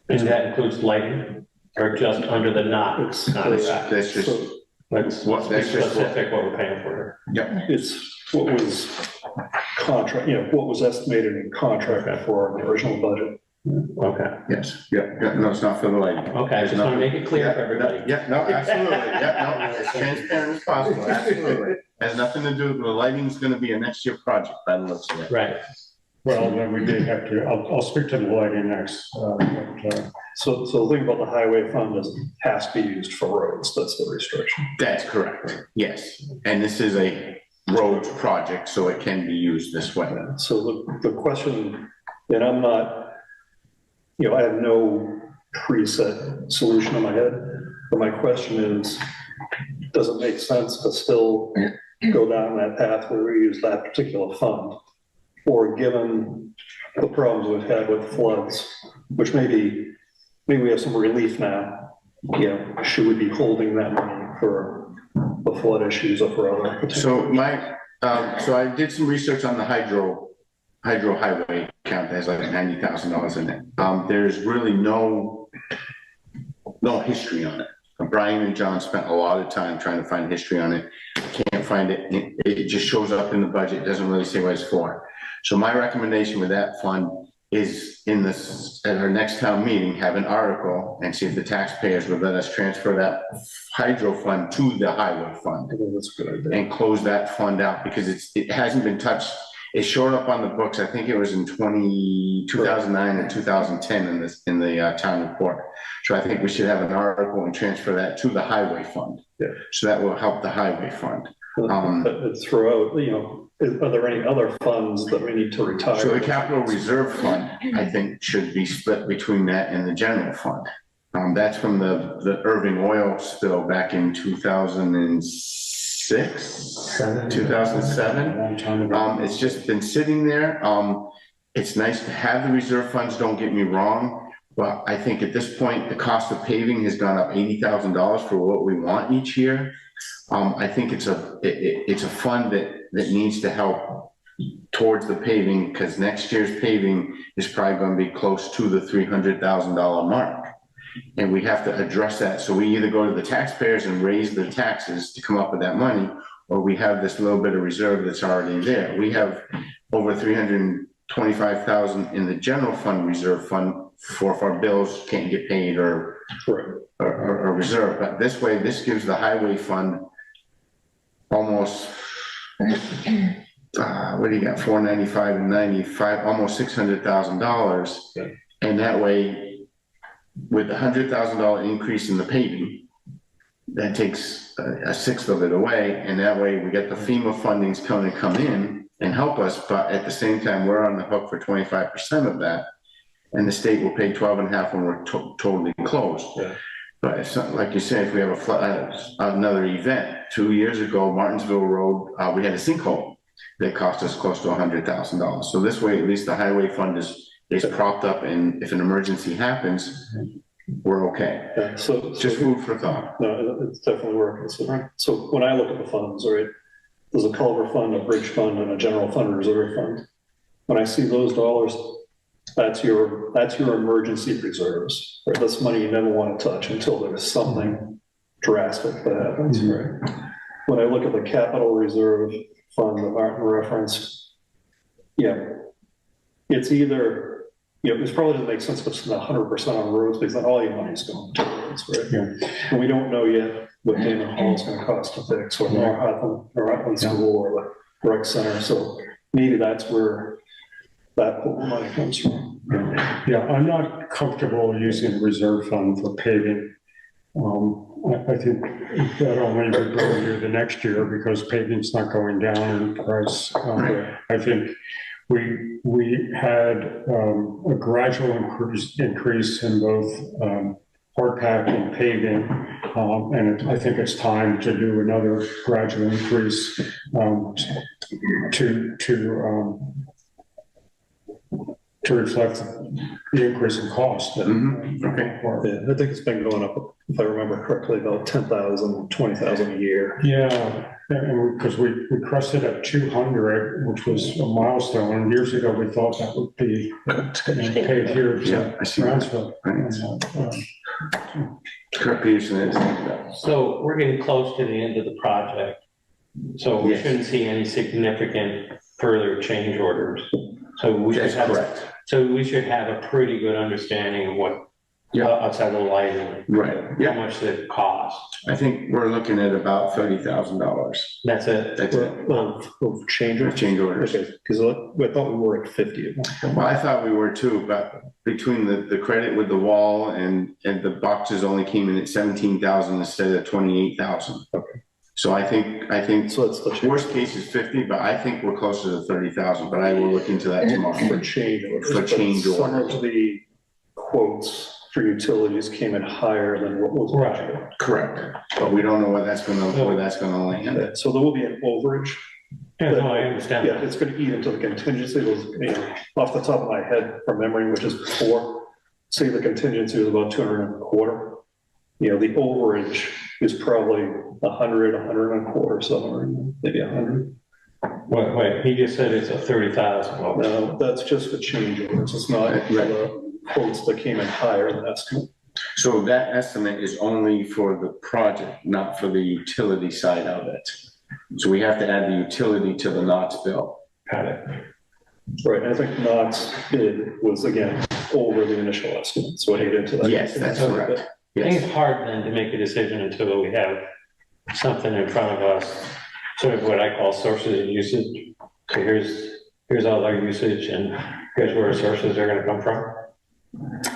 And that includes lighting, or just under the Knox contract?
That's just.
Let's be specific what we're paying for.
Yeah, it's what was contract, what was estimated in contract for the original budget.
Okay.
Yes, yeah, no, it's not for the lighting.
Okay, I just want to make it clear for everybody.
Yeah, no, absolutely, yeah, no, as transparent as possible, absolutely. Has nothing to do with, the lighting's gonna be a next year project, by the looks of it.
Right.
Well, then we may have to, I'll speak to the lighting next.
So the thing about the highway fund is it has to be used for roads, that's the restriction.
That's correct, yes, and this is a road project, so it can be used this way.
So the question, and I'm not, I have no preset solution in my head, but my question is, does it make sense to still go down that path where we use that particular fund? Or given the problems we've had with floods, which maybe we have some relief now, should we be holding that money for the flood issues or for other potential?
So so I did some research on the hydro highway account that has like $90,000 in it. There's really no history on it. Brian and John spent a lot of time trying to find history on it. Can't find it. It just shows up in the budget. Doesn't really say what it's for. So my recommendation with that fund is at our next town meeting, have an article and see if the taxpayers would let us transfer that hydro fund to the highway fund.
I think that's a good idea.
And close that fund out because it hasn't been touched. It showed up on the books. I think it was in 2009 or 2010 in the town report. So I think we should have an article and transfer that to the highway fund.
Yeah.
So that will help the highway fund.
Throughout, are there any other funds that we need to retire?
So the capital reserve fund, I think, should be split between that and the general fund. That's from the Irving oil spill back in 2007. It's just been sitting there. It's nice to have the reserve funds, don't get me wrong, but I think at this point, the cost of paving has gone up $80,000 for what we want each year. I think it's a fund that needs to help towards the paving, because next year's paving is probably going to be close to the $300,000 mark. And we have to address that. So we either go to the taxpayers and raise the taxes to come up with that money, or we have this little bit of reserve that's already there. We have over $325,000 in the general fund reserve fund for if our bills can't get paid or reserve. But this way, this gives the highway fund almost, what do you got, 495 and 95, almost $600,000. And that way, with the $100,000 increase in the paving, that takes a sixth of it away. And that way we get the FEMA fundings come in and help us. But at the same time, we're on the hook for 25% of that. And the state will pay 12.5 when we're totally closed. Yeah. But if something, like you said, if we have another event, 2 years ago, Martinsville Road, we had a sinkhole that cost us close to $100,000. So this way, at least the highway fund is propped up, and if an emergency happens, we're okay.
Yeah, so
just food for thought.
No, it's definitely worth considering. So when I look at the funds, right, there's a culvert fund, a bridge fund, and a general fund reserve fund. When I see those dollars, that's your emergency reserves, right? That's money you never want to touch until there's something drastic that happens, right? When I look at the capital reserve fund that Martin referenced, yeah, it's either, this probably doesn't make sense to spend 100% on roads because then all your money's going to roads, right? Yeah. And we don't know yet what Damon Hall is going to cost to fix, or Hartland School, or the rec center. So maybe that's where that pool of money comes from.
Yeah, I'm not comfortable using the reserve fund for paving. I think that only would go into the next year because paving's not going down in price. I think we had a gradual increase in both hard pack and paving, and I think it's time to do another gradual increase to reflect the increase in cost.
Okay. Yeah, I think it's been going up, if I remember correctly, about 10,000, 20,000 a year.
Yeah, and because we crested at 200, which was a milestone. And years ago, we thought that would be paid here.
Yeah, I see.
Transfer.
Kurt Peterson is.
So we're getting close to the end of the project. So we
Yes.
shouldn't see any significant further change orders. So we should
That's
have,
correct.
so we should have a pretty good understanding of what, outside the lighting,
Right,
how
yeah.
much it costs.
I think we're looking at about $30,000.
That's it.
That's it.
Of change orders?
Change orders.
Okay, because I thought we were at 50.
Well, I thought we were too, but between the credit with the wall and the boxes only came in at 17,000 instead of 28,000.
Okay.
So I think
So that's the change.
worst case is 50, but I think we're closer to 30,000, but I will look into that tomorrow.
For change orders.
For change
But some
orders.
of the quotes for utilities came in higher than what was budgeted.
Correct, but we don't know where that's gonna land.
So there will be an overage.
Yeah, no, I understand
Yeah,
that.
it's going to eat into the contingency. Those, off the top of my head from memory, which is before, say the contingency was about 200 and a quarter. The overage is probably 100, 100 and a quarter, somewhere, maybe 100.
Wait, he just said it's a 30,000.
No, that's just the change orders. It's not the quotes that came in higher than estimate.
So that estimate is only for the project, not for the utility side of it. So we have to add the utility to the NOTS bill.
Got it.
Right, and I think Knott's bid was, again, over the initial estimate, so it ate into that.
Yes, that's correct.
I think
Yes.
it's hard then to make a decision until we have something in front of us, sort of what I call sources of usage. So here's all our usage and here's where our sources are gonna come from.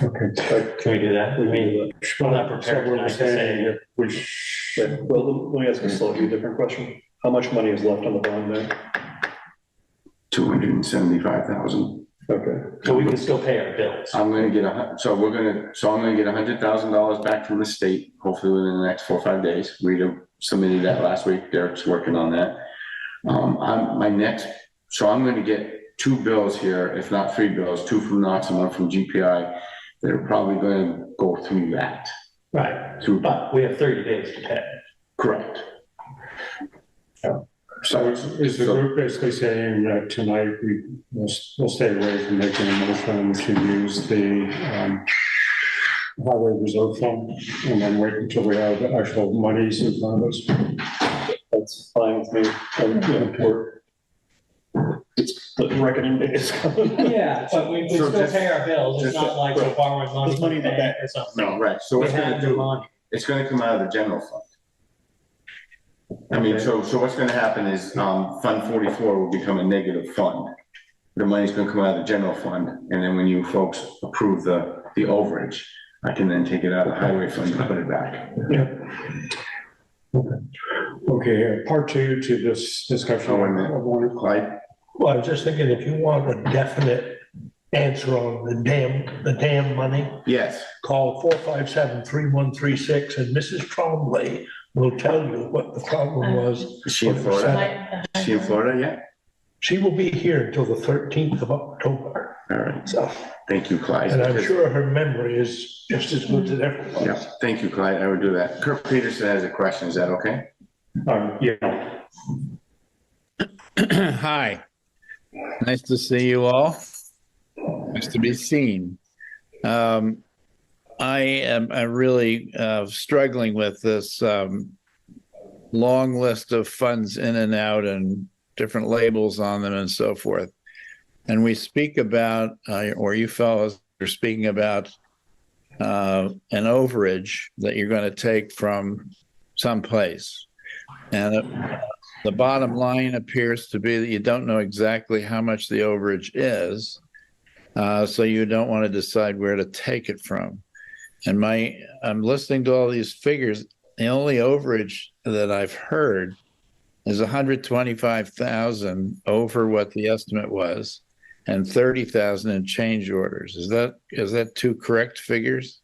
Okay.
Can we do that? I mean, I'm not
So
prepared
we're
tonight to
saying
say,
that we
Yeah, well, let me ask a slightly different question. How much money is left on the bond there?
275,000.
Okay.
so we can still pay our bills.
I'm gonna get I'm gonna get $100,000 back from the state, hopefully within the next 4 or 5 days. Rita submitted that last week. Derek's working on that. I'm gonna get 2 bills here, if not 3 bills, 2 from Knox and 1 from GPI. They're probably gonna go through that.
Right,
Through,
but we have 30 days to pay.
correct.
So is the group basically saying that tonight we'll stay away from making a motion to use the highway reserve fund and then wait until we have the actual monies in front of us?
That's fine with me. It's the reckoning day is coming.
Yeah, but we
So
still pay our bills. It's
just-
not like we're borrowing money
There's money
from
in the
the bank or something.
No, right. So
We
what's gonna
have the
do,
money.
it's gonna come out of the general fund. I mean, so what's gonna happen is, Fund 44 will become a negative fund. The money's gonna come out of the general fund, and then when you folks approve the overage, I can then take it out of the highway fund and put it back.
Okay, part 2 to this discussion.
Oh, wait a minute. Clyde?
Well, I was just thinking, if you want a definite answer on the dam money,
Yes.
call 457-3136, and Mrs. Trombley will tell you what the problem was.
Is she in Florida? Is she in Florida yet?
She will be here until the 13th of October,
All right.
so,
Thank you, Clyde.
and I'm sure her memory is just as good as
Yeah,
everyone's.
thank you, Clyde. I would do that. Kurt Peterson has a question. Is that okay?
Yeah.
Hi, nice to see you all. Nice to be seen. I am really struggling with this long list of funds in and out and different labels on them and so forth. And we speak about, or you fellows are speaking about an overage that you're going to take from someplace. And the bottom line appears to be that you don't know exactly how much the overage is, so you don't want to decide where to take it from. And I'm listening to all these figures. The only overage that I've heard is 125,000 over what the estimate was, and 30,000 in change orders. Is that two correct figures?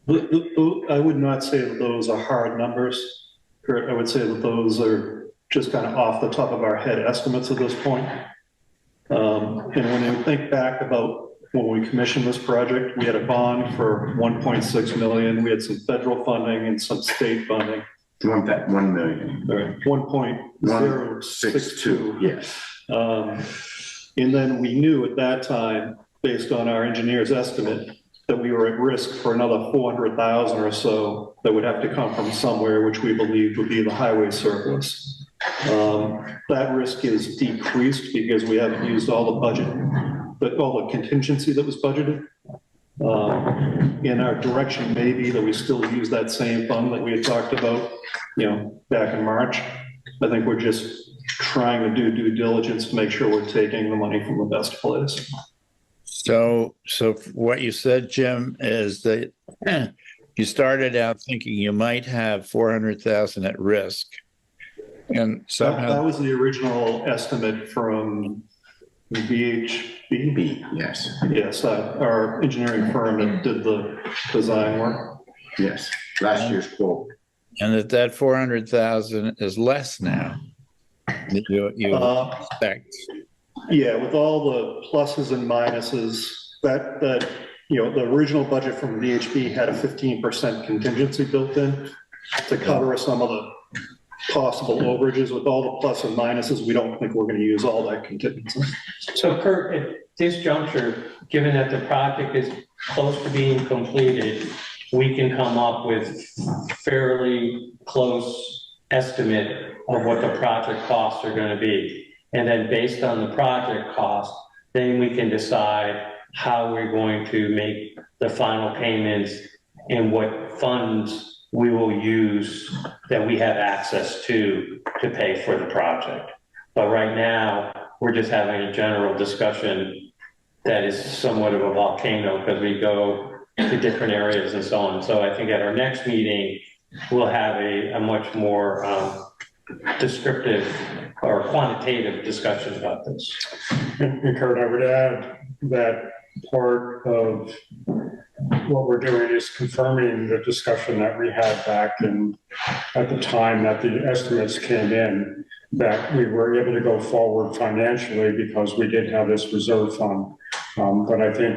I would not say that those are hard numbers, Kurt. I would say that those are just kind of off the top of our head estimates at this point. And when you think back about when we commissioned this project, we had a bond for 1.6 million. We had some federal funding and some state funding.
1 million.
Right, 1.062.
Yes.
And then we knew at that time, based on our engineer's estimate, that we were at risk for another 400,000 or so that would have to come from somewhere, which we believed would be the highway surplus. That risk is decreased because we haven't used all the budget, but all the contingency that was budgeted. In our direction may be that we still use that same fund that we had talked about, back in March. I think we're just trying to do due diligence to make sure we're taking the money from the best place.
So what you said, Jim, is that you started out thinking you might have 400,000 at risk. And somehow
that was the original estimate from VHB.
Yes.
Yes, our engineering firm that did the design work.
Yes, last year's quote.
And that 400,000 is less now than you expect.
Yeah, with all the pluses and minuses, that the original budget from VHB had a 15% contingency built in to cover some of the possible overages. With all the plus and minuses, we don't think we're going to use all that contingency.
So Kurt, at this juncture, given that the project is close to being completed, we can come up with fairly close estimate of what the project costs are going to be. And then based on the project cost, then we can decide how we're going to make the final payments and what funds we will use that we have access to pay for the project. But right now, we're just having a general discussion that is somewhat of a volcano because we go to different areas and so on. So I think at our next meeting, we'll have a much more descriptive or quantitative discussion about this.
And Kurt, I would add that part of what we're doing is confirming the discussion that we had back at the time that the estimates came in, that we were able to go forward financially because we did have this reserve fund. But I think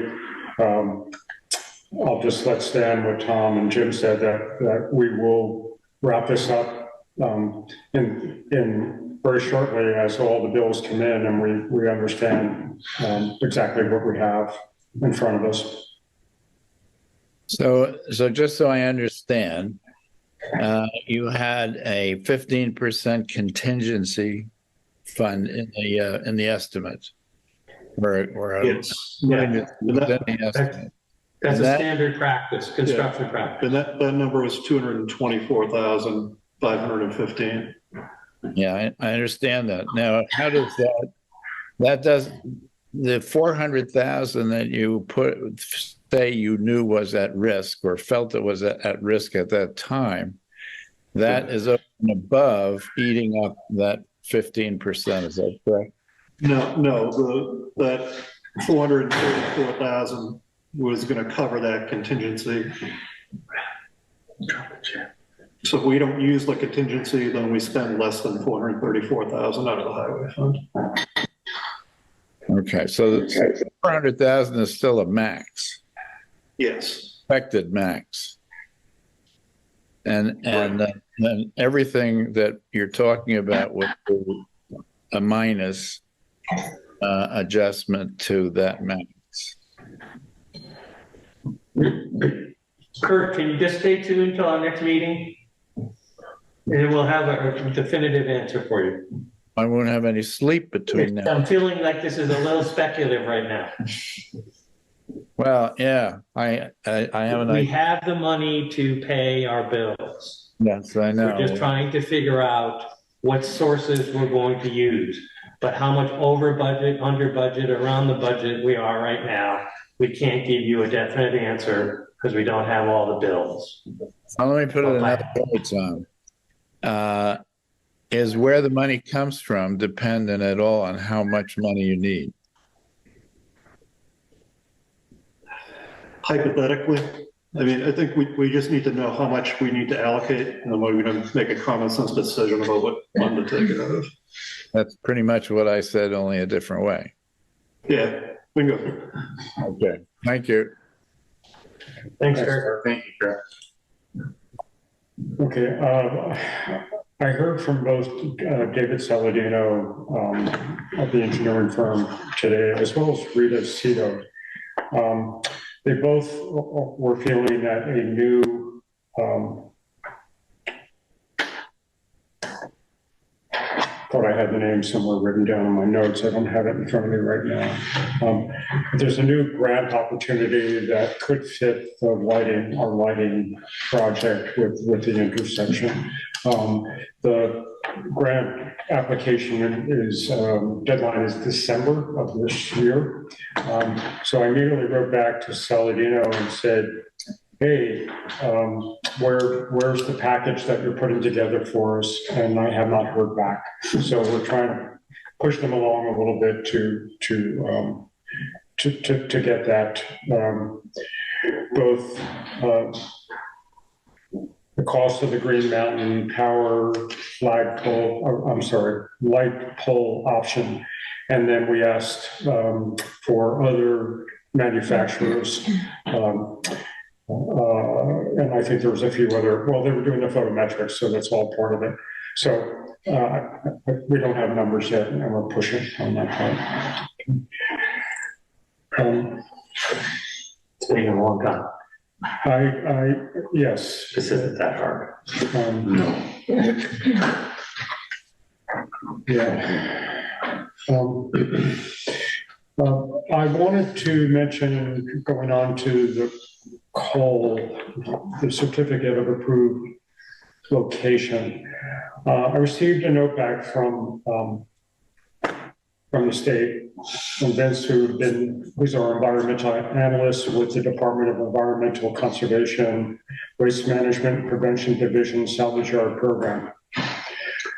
I'll just let stand what Tom and Jim said, that we will wrap this up in very shortly as all the bills come in and we understand exactly what we have in front of us.
So just so I understand, you had a 15% contingency fund in the estimate, or
Yes.
That's a standard practice, construction practice.
And that number was 224,515.
Yeah, I understand that. Now, how does the 400,000 that you say you knew was at risk or felt it was at risk at that time, that is over and above eating up that 15%, is that correct?
No, that 434,000 was going to cover that contingency. So if we don't use the contingency, then we spend less than 434,000 out of the highway fund.
Okay, so the 400,000 is still a max.
Yes.
Expected max. And then everything that you're talking about with a minus adjustment to that max.
Kurt, can you just stay tuned until our next meeting? And we'll have a definitive answer for you.
I won't have any sleep between now.
I'm feeling like this is a little speculative right now.
Well, yeah, I have an
We
idea.
have the money to pay our bills.
Yes, I know.
We're just trying to figure out what sources we're going to use. But how much over budget, under budget, around the budget we are right now, we can't give you a definite answer because we don't have all the bills.
Now, let me put it another way, Tom. Is where the money comes from dependent at all on how much money you need?
Hypothetically, I mean, I think we just need to know how much we need to allocate, and then we're going to make a common sense decision about what fund to take it out of.
That's pretty much what I said, only a different way.
Yeah, bingo.
Okay, thank you.
Thanks, Kurt.
Thank you, Kurt.
Okay, I heard from both David Saladino of the engineering firm today, as well as Rita Cito. They both were feeling that a new thought I had the name somewhere written down in my notes. I don't have it in front of me right now. There's a new grant opportunity that could fit the lighting, our lighting project with the intersection. The grant application is, deadline is December of this year. So I immediately wrote back to Saladino and said, hey, where's the package that you're putting together for us? And I have not heard back. So we're trying to push them along a little bit to get that, both the cost of the Green Mountain Power light pole option. And then we asked for other manufacturers. And I think there was a few other, well, they were doing the photometrics, so that's all part of it. So we don't have numbers yet, and we're pushing on that part.
It's taking a long time.
Yes.
This isn't that hard.
Yeah. I wanted to mention, going on to the call, the certificate of approved location. I received a note back from the state, from Vince, who's our environmental analyst with the Department of Environmental Conservation, Waste Management Prevention Division Salvage Yard Program.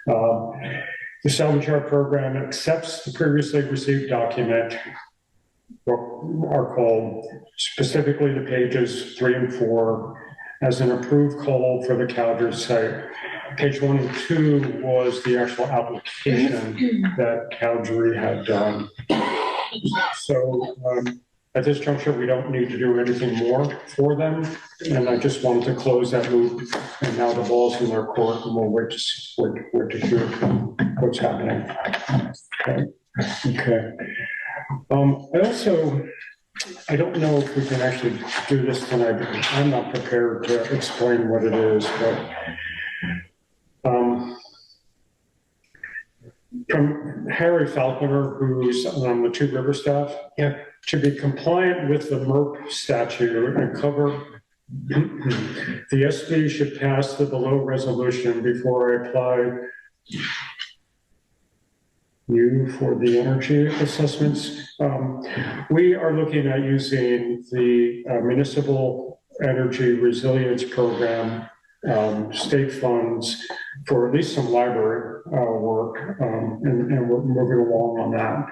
The Salvage Yard Program accepts the previously received document, what are called specifically the pages 3 and 4, as an approved call for the Calgary site. Page 1 and 2 was the actual application that Calgary had done. So at this juncture, we don't need to do anything more for them. And I just wanted to close that loop. And now the ball's in their court, and we'll wait to hear what's happening. Okay. I don't know if we can actually do this tonight, because I'm not prepared to explain what it is, but from Harry Falconer, who's on the Two River staff, to be compliant with the MERP statute and cover, the SB should pass the below resolution before I apply you for the energy assessments. We are looking at using the Municipal Energy Resilience Program, state funds, for at least some library work, and we're moving along on that.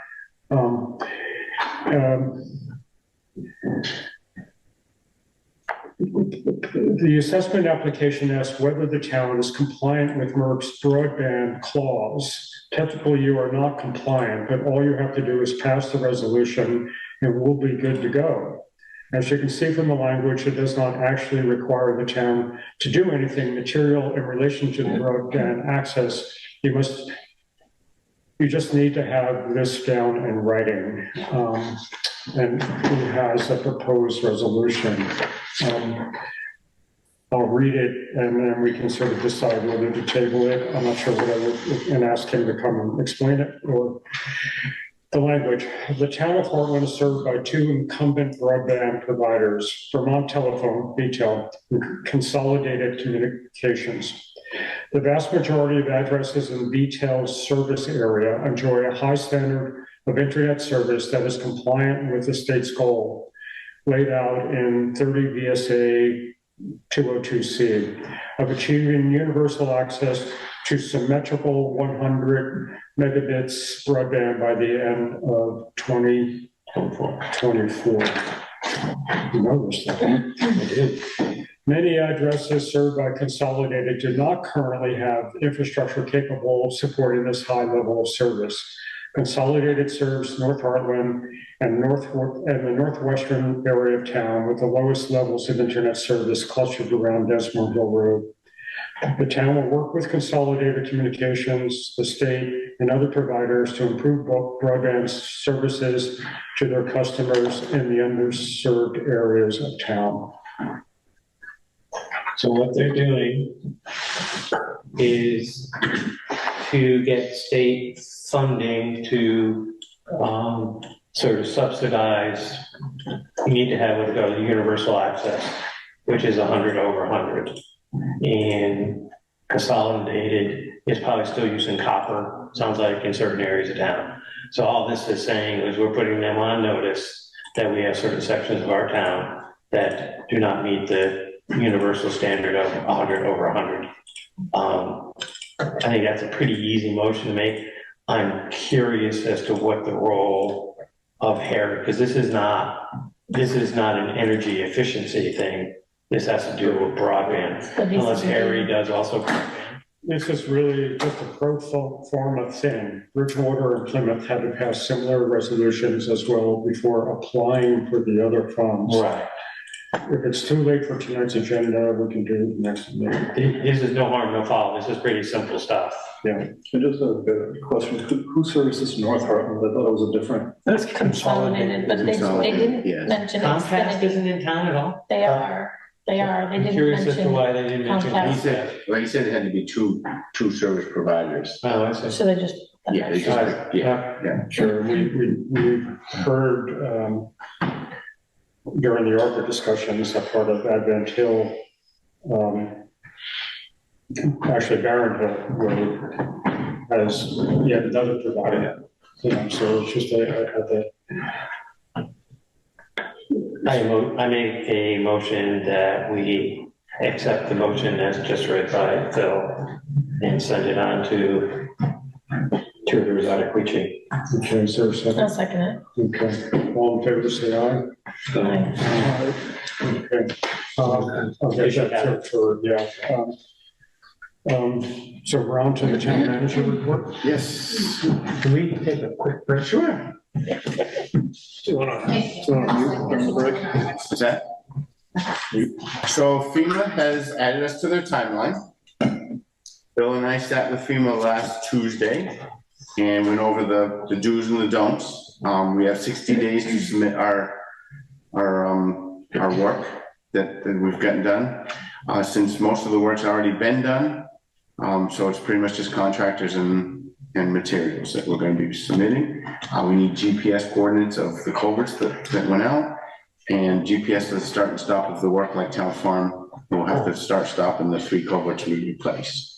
The assessment application asks whether the town is compliant with MERP's broadband clause. Technically, you are not compliant, but all you have to do is pass the resolution and we'll be good to go. As you can see from the language, it does not actually require the town to do anything material in relation to the broadband access. You must You just need to have this down in writing. And who has a proposed resolution. I'll read it and then we can sort of decide whether to table it. I'm not sure what I would, and ask him to come and explain it or the language. The town of Hartland is served by 2 incumbent broadband providers, Vermont Telephone, VTEL, and Consolidated Communications. The vast majority of addresses in VTEL's service area enjoy a high standard of internet service that is compliant with the state's goal laid out in 30 V.S.A. 202C of achieving universal access to symmetrical 100 megabits broadband by the end of 2024. You noticed that? I did. Many addresses served by Consolidated do not currently have infrastructure capable of supporting this high level of service. Consolidated serves North Hartland and the northwestern area of town with the lowest levels of internet service clustered around Desmond Hill Road. The town will work with Consolidated Communications, the state, and other providers to improve broadband services to their customers in the underserved areas of town.
So what they're doing is to get state funding to sort of subsidize, you need to have what's called universal access, which is 100 over 100. And Consolidated is probably still using copper, sounds like in certain areas of town. So all this is saying is we're putting them on notice that we have certain sections of our town that do not meet the universal standard of 100 over 100. I think that's a pretty easy motion to make. I'm curious as to what the role of Harry, because this is not an energy efficiency thing. This has to do with broadband, unless Harry does also broadband.
This is really just a pro forma thing. Bridgewater and Plymouth had to pass similar resolutions as well before applying for the other funds.
Right.
If it's too late for tonight's agenda, we can do it next meeting.
This is no harm, no foul. This is pretty simple stuff.
Yeah.
I just have a question. Who services North Heartland? I thought it was a different.
That's
Consolidated, but they
Consolidated, yes.
didn't mention it's
Comcast
gonna be,
isn't in town at all?
they are, they
I'm
didn't
curious as to
mention,
why they didn't mention
Comcast.
He said, well, he said it had to be two service providers.
Oh, I see.
so they just.
Yeah, they just, yeah.
Sure, we've heard during the ARPA discussions, a part of Advent Hill, actually Barron Hill Road has yet another provider. So it's just
I make a motion that we accept the motion as just read by Phil and send it on to Tutors out of Queechee.
Okay, is there a second?
I'll second it.
Okay, all in favor, say aye.
Aye.
Okay. Okay, that's for, yeah. So we're on to the town manager report.
Yes,
Can we take a quick break?
sure. What's that? So FEMA has added us to their timeline. Bill and I sat with FEMA last Tuesday and went over the do's and the don'ts. We have 60 days to submit our work that we've gotten done. Since most of the work's already been done, so it's pretty much just contractors and materials that we're going to be submitting. We need GPS coordinates of the culverts that went out, and GPS to the start and stop of the work, like Town Farm. We'll have to start stopping the 3 culverts we replaced.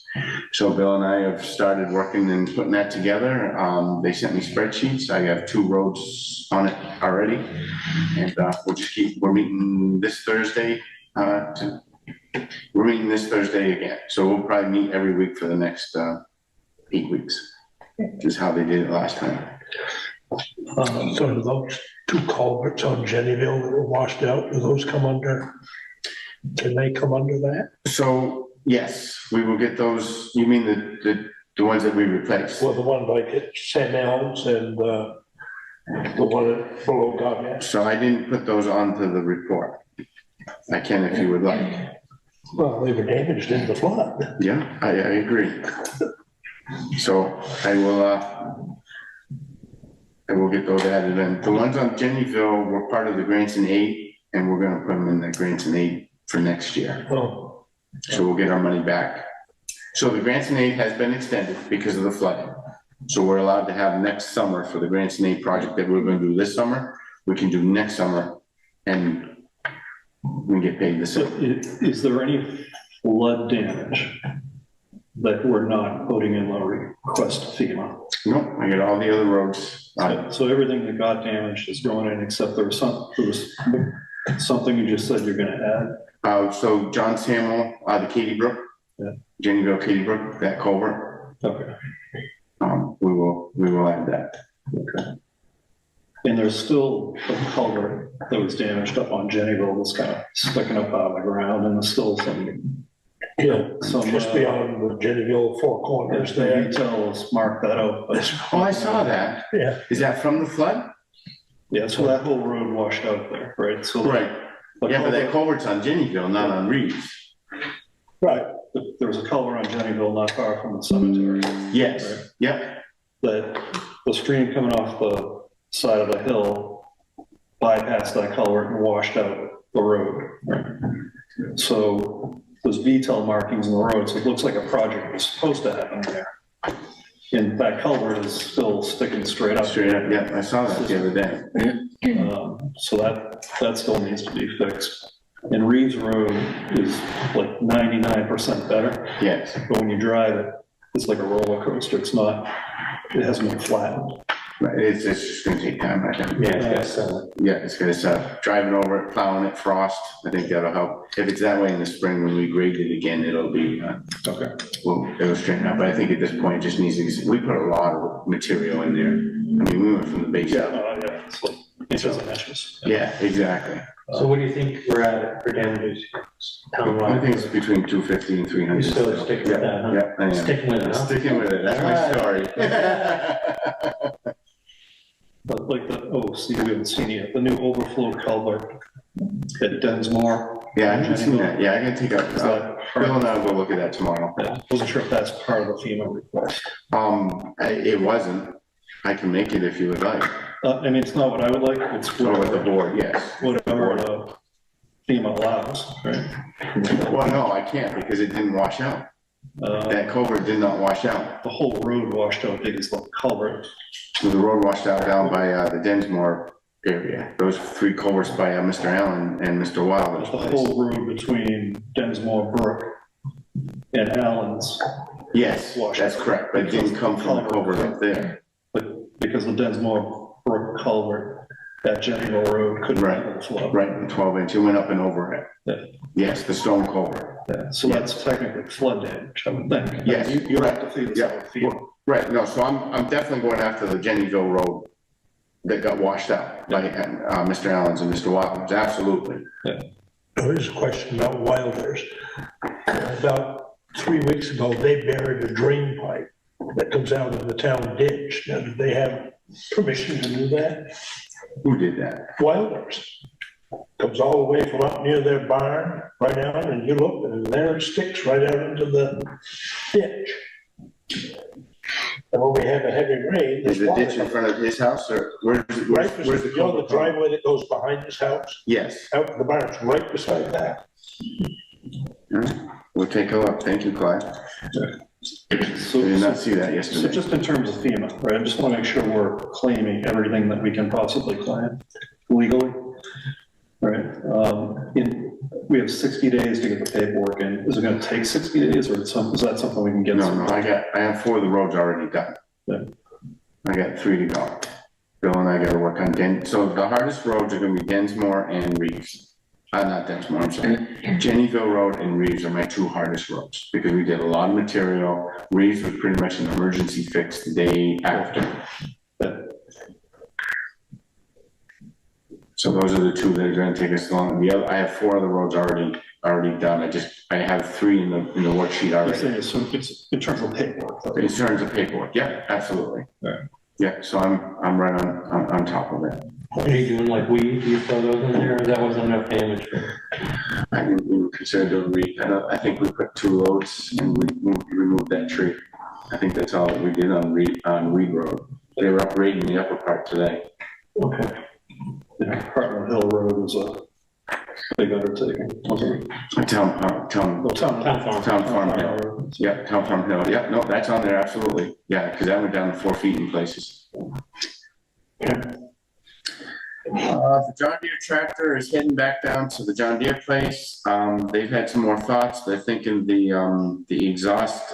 So Bill and I have started working and putting that together. They sent me spreadsheets. I have 2 roads on it already, and we'll just we're meeting this Thursday. We're meeting this Thursday again, so we'll probably meet every week for the next 8 weeks. Is how they did it last time.
So do those 2 culverts on Jennyville that were washed out, do those come under, can they come under that?
So yes, we will get those. You mean the ones that we replaced?
Well, the one like at St. Allen's and the one at below Godman.
So I didn't put those onto the report. I can if you would like.
Well, they were damaged in the flood.
Yeah, I agree. So I will get those added in. The ones on Jennyville were part of the grants and aid, and we're gonna put them in the grants and aid for next year.
Oh,
So we'll get our money back. So the grants and aid has been extended because of the flooding. So we're allowed to have next summer for the grants and aid project that we're gonna do this summer, we can do next summer, and we get paid this.
Is there any flood damage that we're not putting in the request FEMA?
Nope, I get all the other roads.
So everything that got damaged is going in, except there was something you just said you're gonna add?
So John Samuel, the Katy Brook,
Yeah.
Jennyville, Katy Brook, that culvert,
Okay,
we will add that.
okay. And there's still a culvert that was damaged up on Jennyville that's kind of sticking up out of the ground, and there's still some,
just beyond the Jennyville Four Corners
the
there.
details mark that out. But
Oh, I saw that.
Yeah.
Is that from the flood?
yeah, so that whole road washed out there, right? So
Right.
the
Yeah, but that
culvert-
culvert's on Jennyville, not on Reeves.
Right.
there was a culvert on Jennyville not far from the cemetery.
Yes, yep,
That the stream coming off the side of the hill bypassed that culvert and washed out the road. Right? So there's VTEL markings in the road, so it looks like a project was supposed to happen there. And that culvert is still sticking straight up.
straight up, yep, I saw that the other day.
So that still needs to be fixed. And Reeves Road is like 99% better,
Yes,
but when you drive it, it's like a roller coaster. It's not, it hasn't been flattened.
right, it's just gonna take time, I think.
Yeah,
It's gonna start driving over it, plowing it, frost, I think that'll help. If it's that way in the spring, when we grade it again, it'll be,
Okay.
well, it'll straighten out, but I think at this point, it just needs to, we put a lot of material in there. I mean, we went from the base up.
Yeah, it's like inches and inches.
Yeah, exactly.
so what do you think we're at for damages?
I think it's between 250 and 300.
You still sticking with that, huh?
Yeah, I am.
Sticking with it, huh?
Sticking with it, that's my story.
But like see, we haven't seen yet, the new overflow culvert at Densmore.
Yeah, I haven't seen that, yeah, I gotta take
Is
a,
that part
Bill
of-
and I will go look at that tomorrow.
Wasn't sure if that's part of the FEMA request.
It wasn't, I can make it if you would like,
I mean, it's not what I would like, it's
or with the
whatever
board, yes.
FEMA allows, right?
Well, no, I can't, because it didn't wash out, that culvert did not wash out.
The whole road washed out, big as the culvert.
So the road washed out down by the Densmore area, those three culverts by Mr. Allen and Mr. Wilder's
The
place.
whole road between Densmore Brook and Allen's,
Yes, that's correct, but it didn't come from the culvert up there.
but because the Densmore Brook culvert, that Jennyville Road couldn't
Right.
handle the flow.
Right, in 12 inch, it went up and over it.
Yeah.
Yes, the stone culvert.
Yeah, so that's technically flood damage, I would think.
Yes.
You have to feel this
Yeah.
out with FEMA.
Right, no, so I'm definitely going after the Jennyville Road that got washed out by Mr. Allen's and Mr. Watkins, absolutely.
Here's a question about Wilders. About 3 weeks ago, they buried a drain pipe that comes out of the town ditch. Now, do they have permission to do that?
Who did that?
Wilders. Comes all the way from up near their barn, right down, and you look, and there it sticks right out into the ditch. And when we have a heavy rain.
Is the
there's
ditch in
water.
front of his house, or where's
Right,
where's the
you know the
culvert?
driveway that goes behind his house,
Yes,
out in the barn, it's right beside that.
we'll take a look, thank you, Clyde. I did not see that
So
yesterday.
just in terms of FEMA, right, I just want to make sure we're claiming everything that we can possibly claim legally. Right, we have 60 days to get the paperwork in. Is it going to take 60 days, or is that something we can get?
No, I have 4 of the roads already done.
Yeah.
I got 3 to go. Bill and I gotta work on so the hardest roads are gonna be Densmore and Reeves. Not Densmore, I'm sorry. Jennyville Road and Reeves are my 2 hardest roads, because we did a lot of material. Reeves was pretty much an emergency fix the day after. So those are the 2 that are gonna take us long. The other, I have 4 other roads already done. I have 3 in the worksheet already.
So it's in terms of paperwork. though.
In terms of paperwork, yeah, absolutely.
Right.
Yeah, so I'm right on top of it.
Are you doing like weed, do you throw those in there, or that wasn't enough damage?
I think we were considered doing I think we put 2 loads and we removed that tree. I think that's all we did on Reed Road. They were upgrading the upper part today.
Okay. Yeah, Hartland Hill Road was a big undertaking, wasn't it?
Town Farm Hill.
Hill.
Yeah, Town Farm Hill. Yeah, no, that's on there, absolutely. Yeah, because that went down to 4 feet in places. The John Deere tractor is heading back down to the John Deere place. They've had some more thoughts. They're thinking the exhaust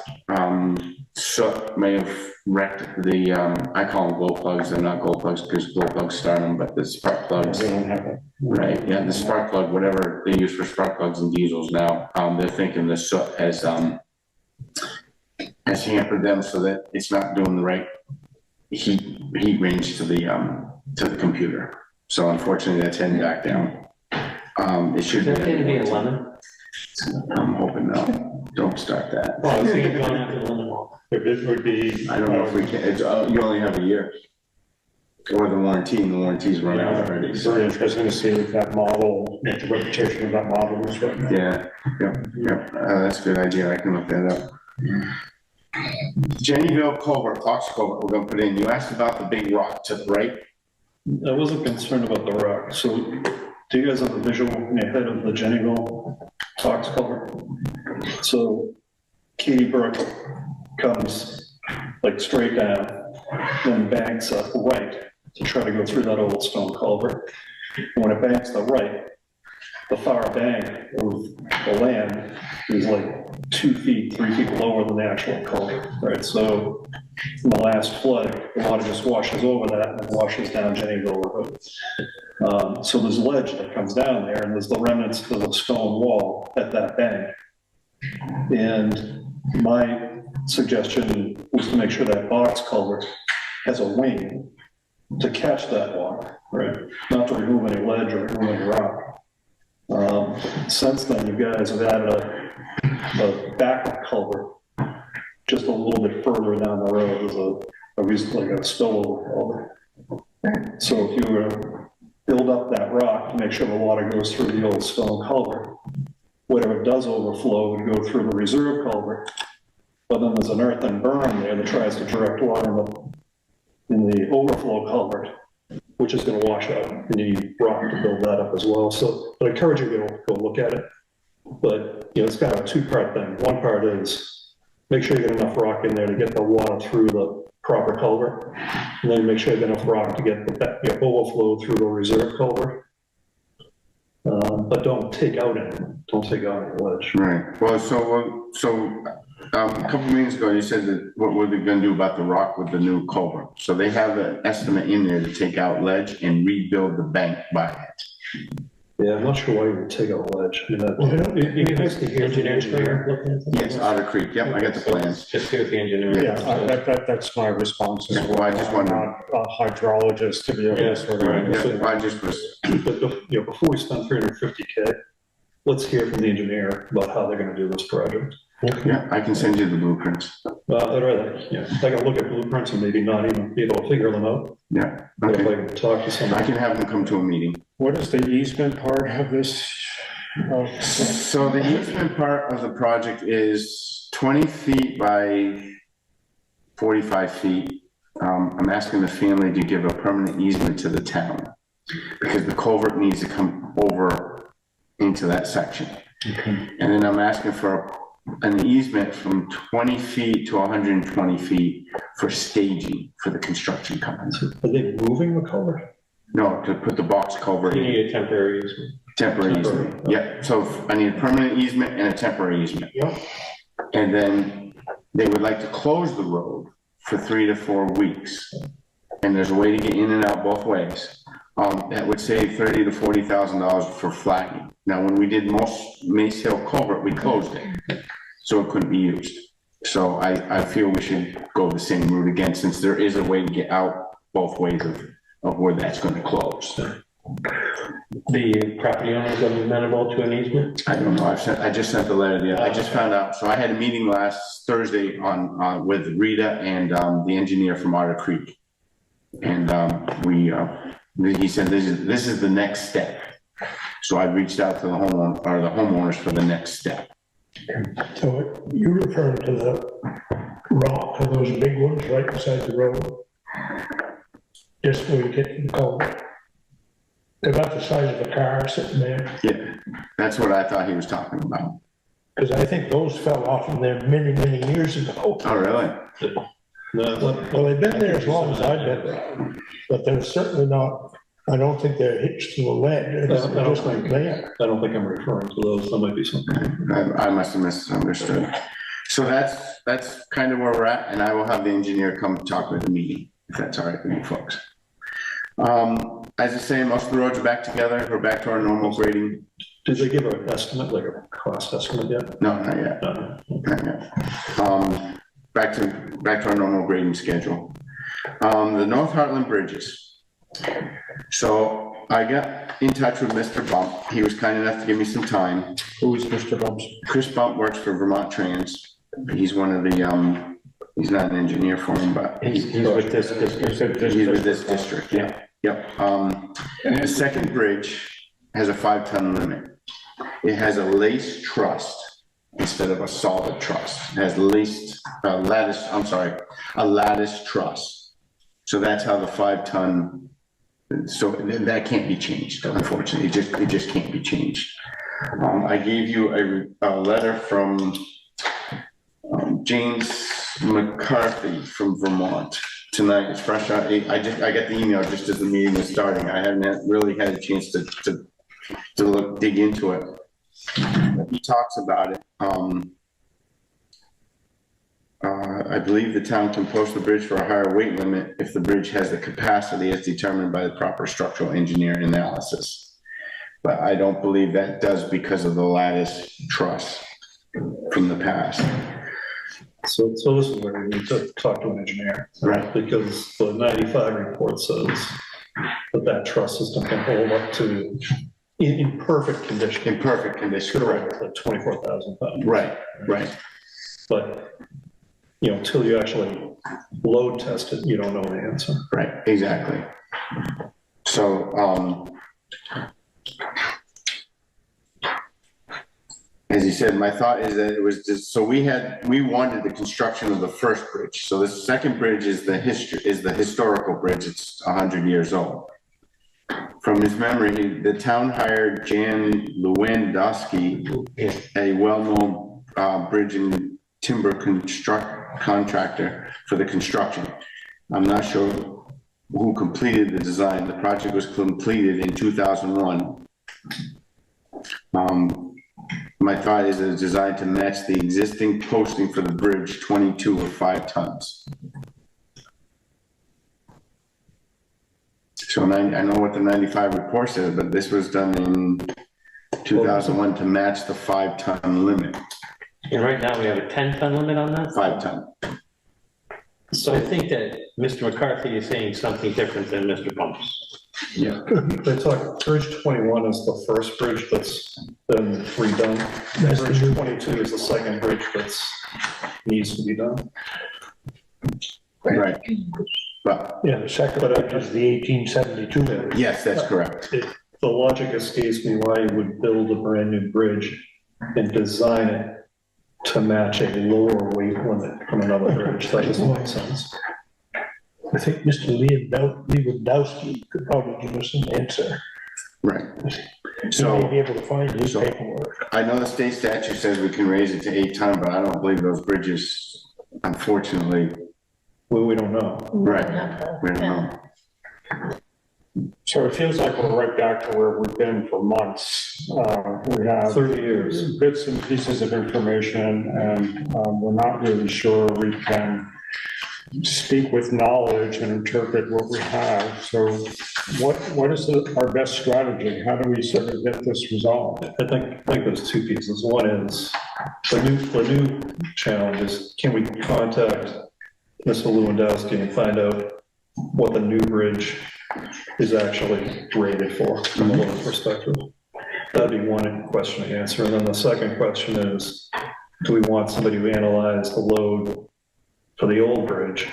soot may have wrecked the I call them glow plugs. They're not glow plugs because glow plugs start them, but the spark plugs.
They don't have it.
Right, yeah, the spark plug, whatever they use for spark plugs and diesels now, they're thinking the soot has hampered them so that it's not doing the right heat range to the computer. So unfortunately, that's heading back down. It should.
Is that going to be a lemon?
I'm hoping no. Don't start that.
Well, I was thinking going after the lemon wall.
It would be.
I don't know if we can. It's, you only have a year. Or the warranty, and the warranty's run out already. So.
Very interesting to see if that model, what the reputation of that model is right now.
Yeah, yep. That's a good idea. I can look that up. Jennyville Culvert, Fox Culvert, we're gonna put in. You asked about the big rock to the right.
I wasn't concerned about the rock. So do you guys have a visual in your head of the Jennyville Fox Culvert? So Katy Brook comes like straight down, then banks up right to try to go through that old stone culvert. And when it banks to the right, the far bank of the land is like 2 feet, 3 feet lower than the actual culvert, right? So in the last flood, the water just washes over that and washes down Jennyville Road. So there's a ledge that comes down there, and there's the remnants of the stone wall at that bank. And my suggestion was to make sure that box culvert has a wing to catch that water, right? Not to remove any ledge or remove any rock. Since then, you guys have added a back culvert just a little bit further down the road. There's like a spillover culvert. So if you were to build up that rock to make sure the water goes through the old stone culvert, whatever does overflow would go through the reserve culvert. But then there's an earthen berm there that tries to direct water in the overflow culvert, which is going to wash out, and you need rock to build that up as well. So I encourage you to go look at it. But it's kind of a two-part thing. One part is make sure you get enough rock in there to get the water through the proper culvert, and then make sure you get enough rock to get the overflow through the reserve culvert. But don't take out any ledge.
Right. Well, so a couple meetings ago, you said that what were they going to do about the rock with the new culvert? So they have an estimate in there to take out ledge and rebuild the bank by it.
Yeah, I'm not sure why you would take out ledge.
You guys the engineer looking at this?
Yes, Otter Creek. Yep, I got the plans.
Just see what the engineer.
Yeah, that's my response as well.
Well, I just wanted.
I'm not a hydrologist to be able to sort of.
Yeah, I just was.
But before we spend $350K, let's hear from the engineer about how they're going to do this project.
Yeah, I can send you the blueprints.
I'd rather, I can look at blueprints and maybe not even be able to figure them out.
Yeah.
But if
Okay.
I can talk to
I
somebody.
can have them come to a meeting.
What is the easement part of this?
So the easement part of the project is 20 feet by 45 feet. I'm asking the family to give a permanent easement to the town because the culvert needs to come over into that section.
Okay.
And then I'm asking for an easement from 20 feet to 120 feet for staging for the construction company.
Are they moving the culvert?
No, to put the box culvert
You
in.
need a temporary easement.
Temporary easement. Yep. So I need a permanent easement and a temporary easement.
Yep.
And then they would like to close the road for 3 to 4 weeks. And there's a way to get in and out both ways. That would save $30,000 to $40,000 for flagging. Now, when we did most Mace Hill Culvert, we closed it, so it couldn't be used. So I feel we should go the same route again, since there is a way to get out both ways of where that's going to close.
The property owners are amenable to an easement?
I don't know. I just sent the letter. I just found out. So I had a meeting last Thursday with Rita and the engineer from Otter Creek, and he said this is the next step. So I reached out to the homeowners for the next step.
So you're referring to the rock, or those big ones right beside the road? Just where you get to the culvert. They're about the size of a car sitting there.
Yeah, that's what I thought he was talking about.
Because I think those fell off in there many, many years ago.
Oh, really?
Well, they've been there as long as I've been there, but they're certainly not, I don't think they're hitched to a ledge. They're just like there.
I don't think I'm referring to those, that might be something.
I must have misunderstood. So that's kind of where we're at, and I will have the engineer come talk with the meeting, if that's all right with you folks. As I say, most of the roads are back together. We're back to our normal grading.
Did they give an estimate, like a cost estimate yet?
No, not yet.
No.
Not yet. Back to our normal grading schedule. The North Hartland bridges. So I got in touch with Mr. Bump. He was kind enough to give me some time.
Who's Mr. Bumps?
Chris Bump works for Vermont Trans. He's one of the, he's not an engineer for him, but
He's with this district.
he's with this district, yeah. Yep. The second bridge has a 5-ton limit. It has a lace truss instead of a solid truss. It has a lattice truss. So that's how the 5-ton, so that can't be changed, unfortunately. It just can't be changed. I gave you a letter from James McCarthy from Vermont tonight. It's fresh out. I got the email just as the meeting was starting. I haven't really had a chance to dig into it. He talks about it. I believe the town can post the bridge for a higher weight limit if the bridge has the capacity as determined by the proper structural engineering analysis. But I don't believe that does because of the lattice truss from the past.
So this is where we need to talk to an engineer.
Right.
Because the 95 report says that truss system can hold up to, in perfect condition.
In perfect condition, correct.
Like 24,000 pounds.
Right.
But, until you actually load test it, you don't know the answer.
Right, exactly. So, as you said, my thought is that it was just, so we wanted the construction of the first bridge. So the second bridge is the historical bridge. It's 100 years old. From his memory, the town hired Jan Lewandowski, a well-known bridge and timber contractor for the construction. I'm not sure who completed the design. The project was completed in 2001. My thought is it's designed to match the existing posting for the bridge, 22 or 5 tons. So I know what the 95 report says, but this was done in 2001 to match the 5-ton limit.
And right now we have a 10-ton limit on that?
5-ton.
So I think that Mr. McCarthy is saying something different than Mr. Bumps.
Yeah.
They talk, Bridge 21 is the first bridge that's been redone. Bridge 22 is the second bridge that's needs to be done.
Right. But
Yeah, the second bridge is the 1872.
yes, that's correct.
The logic escapes me why you would build a brand new bridge and design it to match a lower weight limit from another bridge. That doesn't make sense.
I think Mr. Lewandowski could probably give us an answer.
Right.
He
So
may be able to find his paperwork.
I know the state statute says we can raise it to 8-ton, but I don't believe those bridges, unfortunately.
Well, we don't know.
Right. We don't know.
So it feels like we're right back to where we've been for months. We have
30 years.
bits and pieces of information, and we're not really sure we can speak with knowledge and interpret what we have. So what is our best strategy? How do we sort of get this resolved?
I think there's two pieces. One is the new challenge is, can we contact Mr. Lewandowski and find out what the new bridge is actually rated for from a load perspective? That'd be one question to answer. And then the second question is, do we want somebody to analyze the load for the old bridge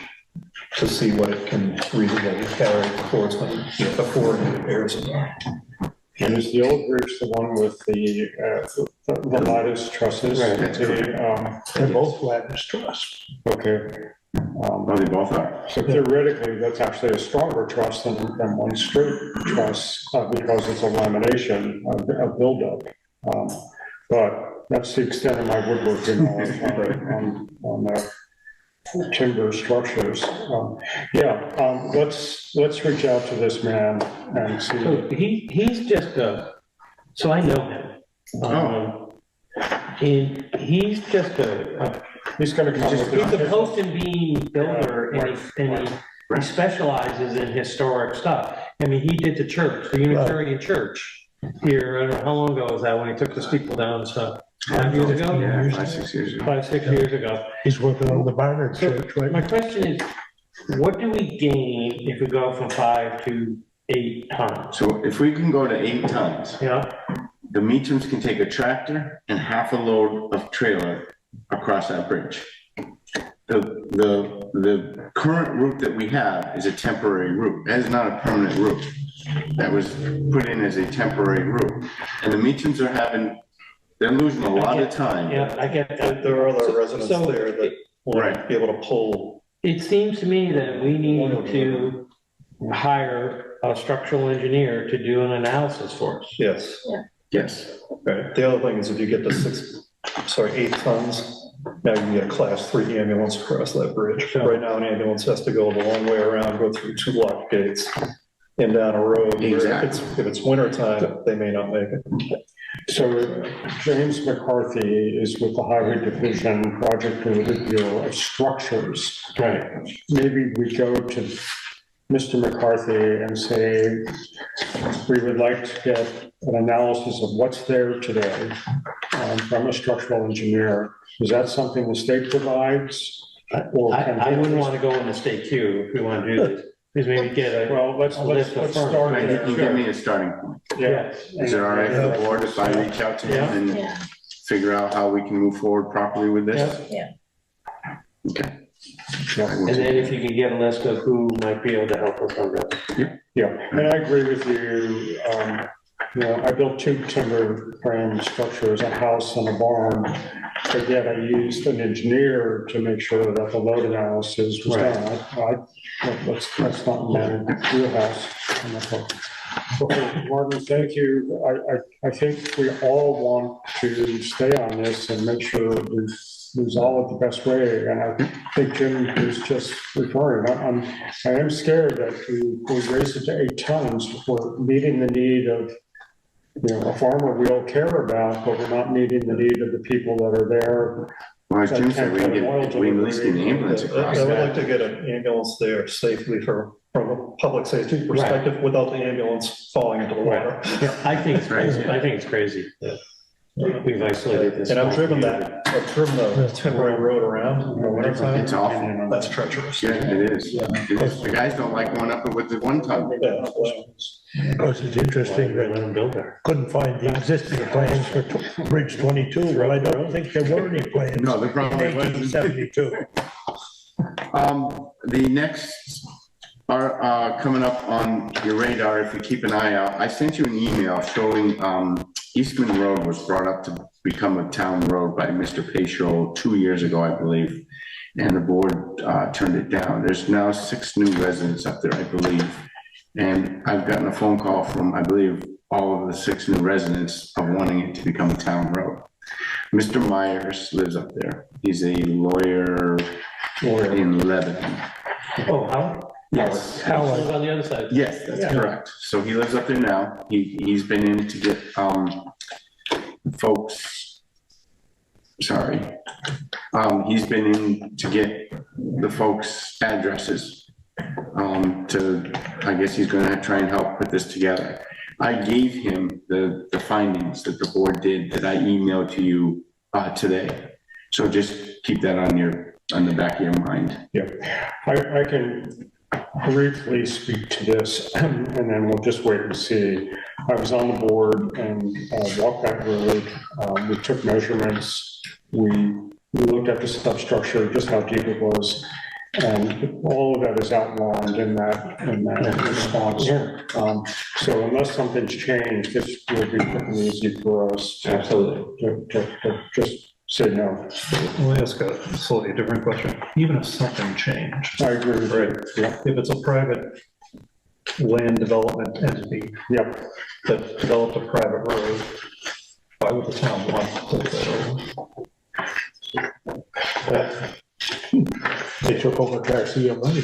to see what it can reasonably carry before it repairs it?
And is the old bridge the one with the The lattice trusses.
That's
They're both lattice truss.
Okay.
Oh, they both are.
So theoretically, that's actually a stronger truss than one straight truss, because it's a lamination, a buildup. But that's the extent of my woodworking knowledge on timber structures. Let's reach out to this man and see.
So he's just so I know him. And he's just
He's gonna come with
he's a
his.
post and beam builder, and he specializes in historic stuff. I mean, he did the church, the Unitarian Church here, I don't know, how long ago was that, when he took the steeple down and stuff? 5 years ago?
Yeah, 5, 6 years ago.
5, 6 years ago.
He's working on the Barnard Church, right?
My question is, what do we gain if we go from 5 to 8 tons?
So if we can go to 8 tons,
Yeah,
the Meachams can take a tractor and half a load of trailer across that bridge. The current route that we have is a temporary route. That is not a permanent route. That was put in as a temporary route. And the Meachams are they're losing a lot of time.
yeah, I get that.
There are other residents
So-
there that will be able to pull.
It seems to me that we need to hire a structural engineer to do an analysis for us.
Yes.
Yes.
Right. The other thing is if you get to 8 tons, now you can get a class 3 ambulance across that bridge.
Sure.
Right now, an ambulance has to go the long way around, go through 2 lock gates and down a road. where
Exactly.
If it's winter time, they may not make it.
So James McCarthy is with the Highway Division Project Bureau of Structures.
Right.
Maybe we go to Mr. McCarthy and say, we would like to get an analysis of what's there today from a structural engineer. Is that something the state provides? Or can
I wouldn't want to go in the state queue if we want to do this. Please maybe get a.
Well, let's
list of firms.
start
Right, you
there.
can give me a starting point.
Yeah.
Is it all right for the board if I reach out to him and
Yeah,
figure out how we can move forward properly with this?
yeah.
Okay.
And then if you can get a list of who might be able to help us on this.
Yeah, and I agree with you. I built 2 timber frame structures, a house and a barn. But yet I used an engineer to make sure that the load analysis was done. That's not my wheelhouse. Okay, Martin, thank you. I think we all want to stay on this and make sure we resolve it the best way. And I think Jim is just referring. I am scared that we raise it to 8 tons. We're meeting the need of a farmer we all care about, but we're not meeting the need of the people that are there.
Well, as Jim said, we can at least get an ambulance across
I would like
that.
to get an ambulance there safely from a public safety perspective without the ambulance falling into the water.
Yeah, I think it's crazy. I think it's crazy. We've isolated this.
And I've driven the temporary road around in the wintertime.
It's awful.
That's treacherous.
Yeah, it is. It is. The guys don't like going up with the 1 ton.
Yeah.
Of course, it's interesting
Let
that
them build there.
couldn't find the existing plans for Bridge 22. Well, I don't think there were any plans
No, the
in
problem was,
1872.
the next are coming up on your radar, if you keep an eye out. I sent you an email showing Eastman Road was brought up to become a town road by Mr. Pacho 2 years ago, I believe. And the board turned it down. There's now 6 new residents up there, I believe. And I've gotten a phone call from, I believe, all of the 6 new residents of wanting it to become a town road. Mr. Myers lives up there. He's a lawyer in Lebanon.
Oh, how?
Yes.
How on the other side?
Yes, that's correct. So he lives up there now. He's been in to get folks, sorry. He's been in to get the folks' addresses. I guess he's gonna try and help put this together. I gave him the findings that the board did that I emailed to you today. So just keep that on the back of your mind.
Yeah, I can briefly speak to this and then we'll just wait and see. I was on the board and walked that road. We took measurements. We looked at the substructure, just how deep it was. And all of that is outlined in that response. So unless something's changed, this will be pretty easy for us to, to just say no.
Let me ask a slightly different question. Even if something changed,
I agree with you. Yeah.
if it's a private land development entity
Yep.
that developed a private road, why would the town want to take that over?
They took over Garcia money.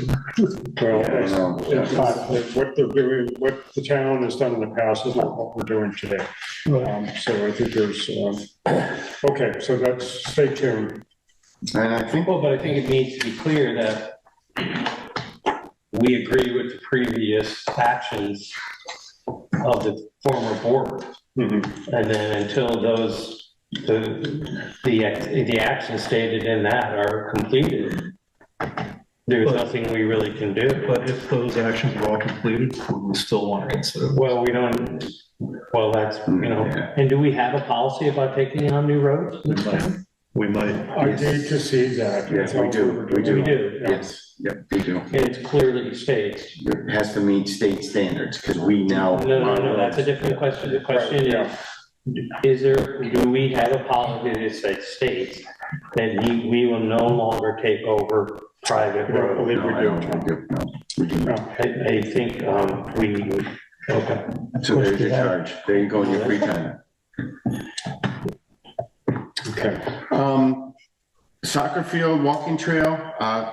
Well, in fact, what they're doing, what the town has done in the past is not what we're doing today. So I think there's, okay, so that's, stay tuned.
And I think,
Well, but I think it needs to be clear that we agree with the previous actions of the former board.
Mhm.
And then until those, the actions stated in that are completed, there's nothing we really can do.
But if those actions were all completed, would we still want to consider?
Well, we don't, well, that's, and do we have a policy about taking on new roads?
We might.
I need to see that.
yes, we do, we do.
We do, yeah.
Yes, yep, we do.
And it's clearly states.
It has to meet state standards, because we now.
No, that's a different question. The question is there, do we have a policy that states that we will no longer take over private
I
roads?
believe we
No, I
do.
don't think no, we do not.
I think, we, okay.
So there's your charge. There you go in your free time.
Okay.
Soccer field, walking trail,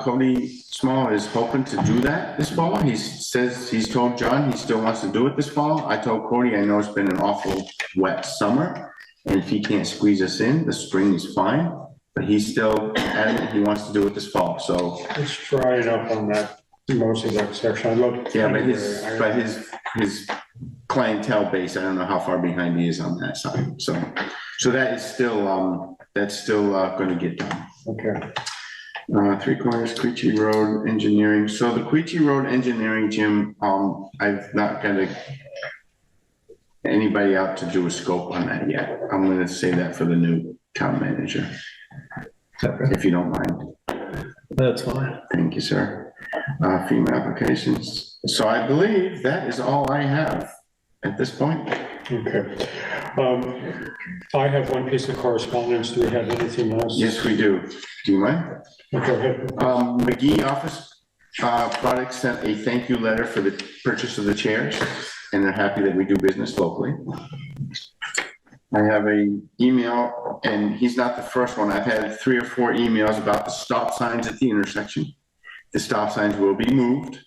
Cody Small is hoping to do that this fall. He says, he's told John he still wants to do it this fall. I told Cody, I know it's been an awful wet summer, and if he can't squeeze us in, the spring is fine, but he's still adamant he wants to do it this fall, so.
Let's try it up on that, most of that section. I love.
Yeah, but his clientele base, I don't know how far behind he is on that side, so that is still, that's still gonna get done.
Okay.
3 Corners, Queechee Road Engineering. So the Queechee Road Engineering, Jim, I've not got anybody out to do a scope on that yet. I'm gonna say that for the new town manager, if you don't mind.
That's fine.
Thank you, sir. FEMA applications. So I believe that is all I have at this point.
Okay. I have one piece of correspondence. Do we have anything else?
Yes, we do. Do you mind?
Go ahead.
McGee Office Products sent a thank you letter for the purchase of the chairs, and they're happy that we do business locally. I have a email, and he's not the first one. I've had 3 or 4 emails about the stop signs at the intersection. The stop signs will be moved.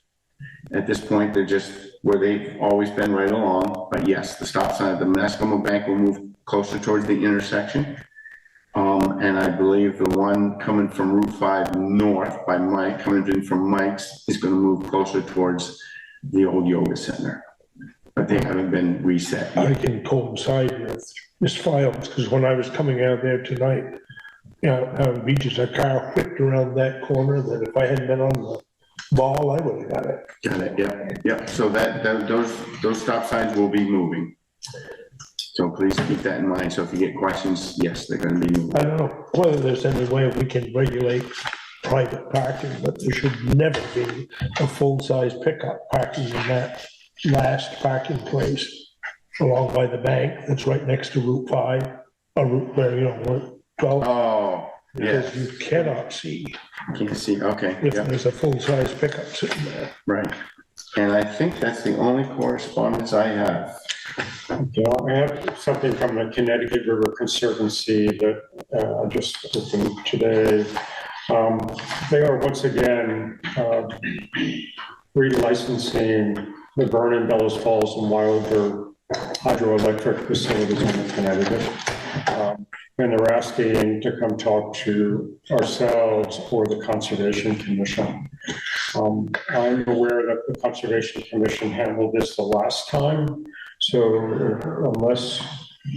At this point, they're just where they've always been right along. But yes, the stop sign at the Mascoma Bank will move closer towards the intersection. And I believe the one coming from Route 5 north by Mike, coming in from Mike's, is going to move closer towards the old yoga center. But they haven't been reset
I
yet.
can coincide with Ms. Files, because when I was coming out there tonight, we just a car whipped around that corner that if I hadn't been on the ball, I would have got it.
Got it, yeah. So those stop signs will be moving. So please keep that in mind. So if you get questions, yes, they're gonna be moving.
I don't know whether there's any way we can regulate private parking, but there should never be a full-size pickup parking in that last parking place along by the bank that's right next to Route 5, or Route, where, 12.
Oh, yeah,
Because you cannot see
can't see, okay,
if
yeah,
there's a full-size pickup sitting there.
right. And I think that's the only correspondence I have.
Yeah, I have something from the Connecticut River Conservancy that I just opened today. They are once again relicensing the Vernon, Bellows Falls, and Wilder hydroelectric facilities in Connecticut. And they're asking to come talk to ourselves or the Conservation Commission. I'm aware that the Conservation Commission handled this the last time. So unless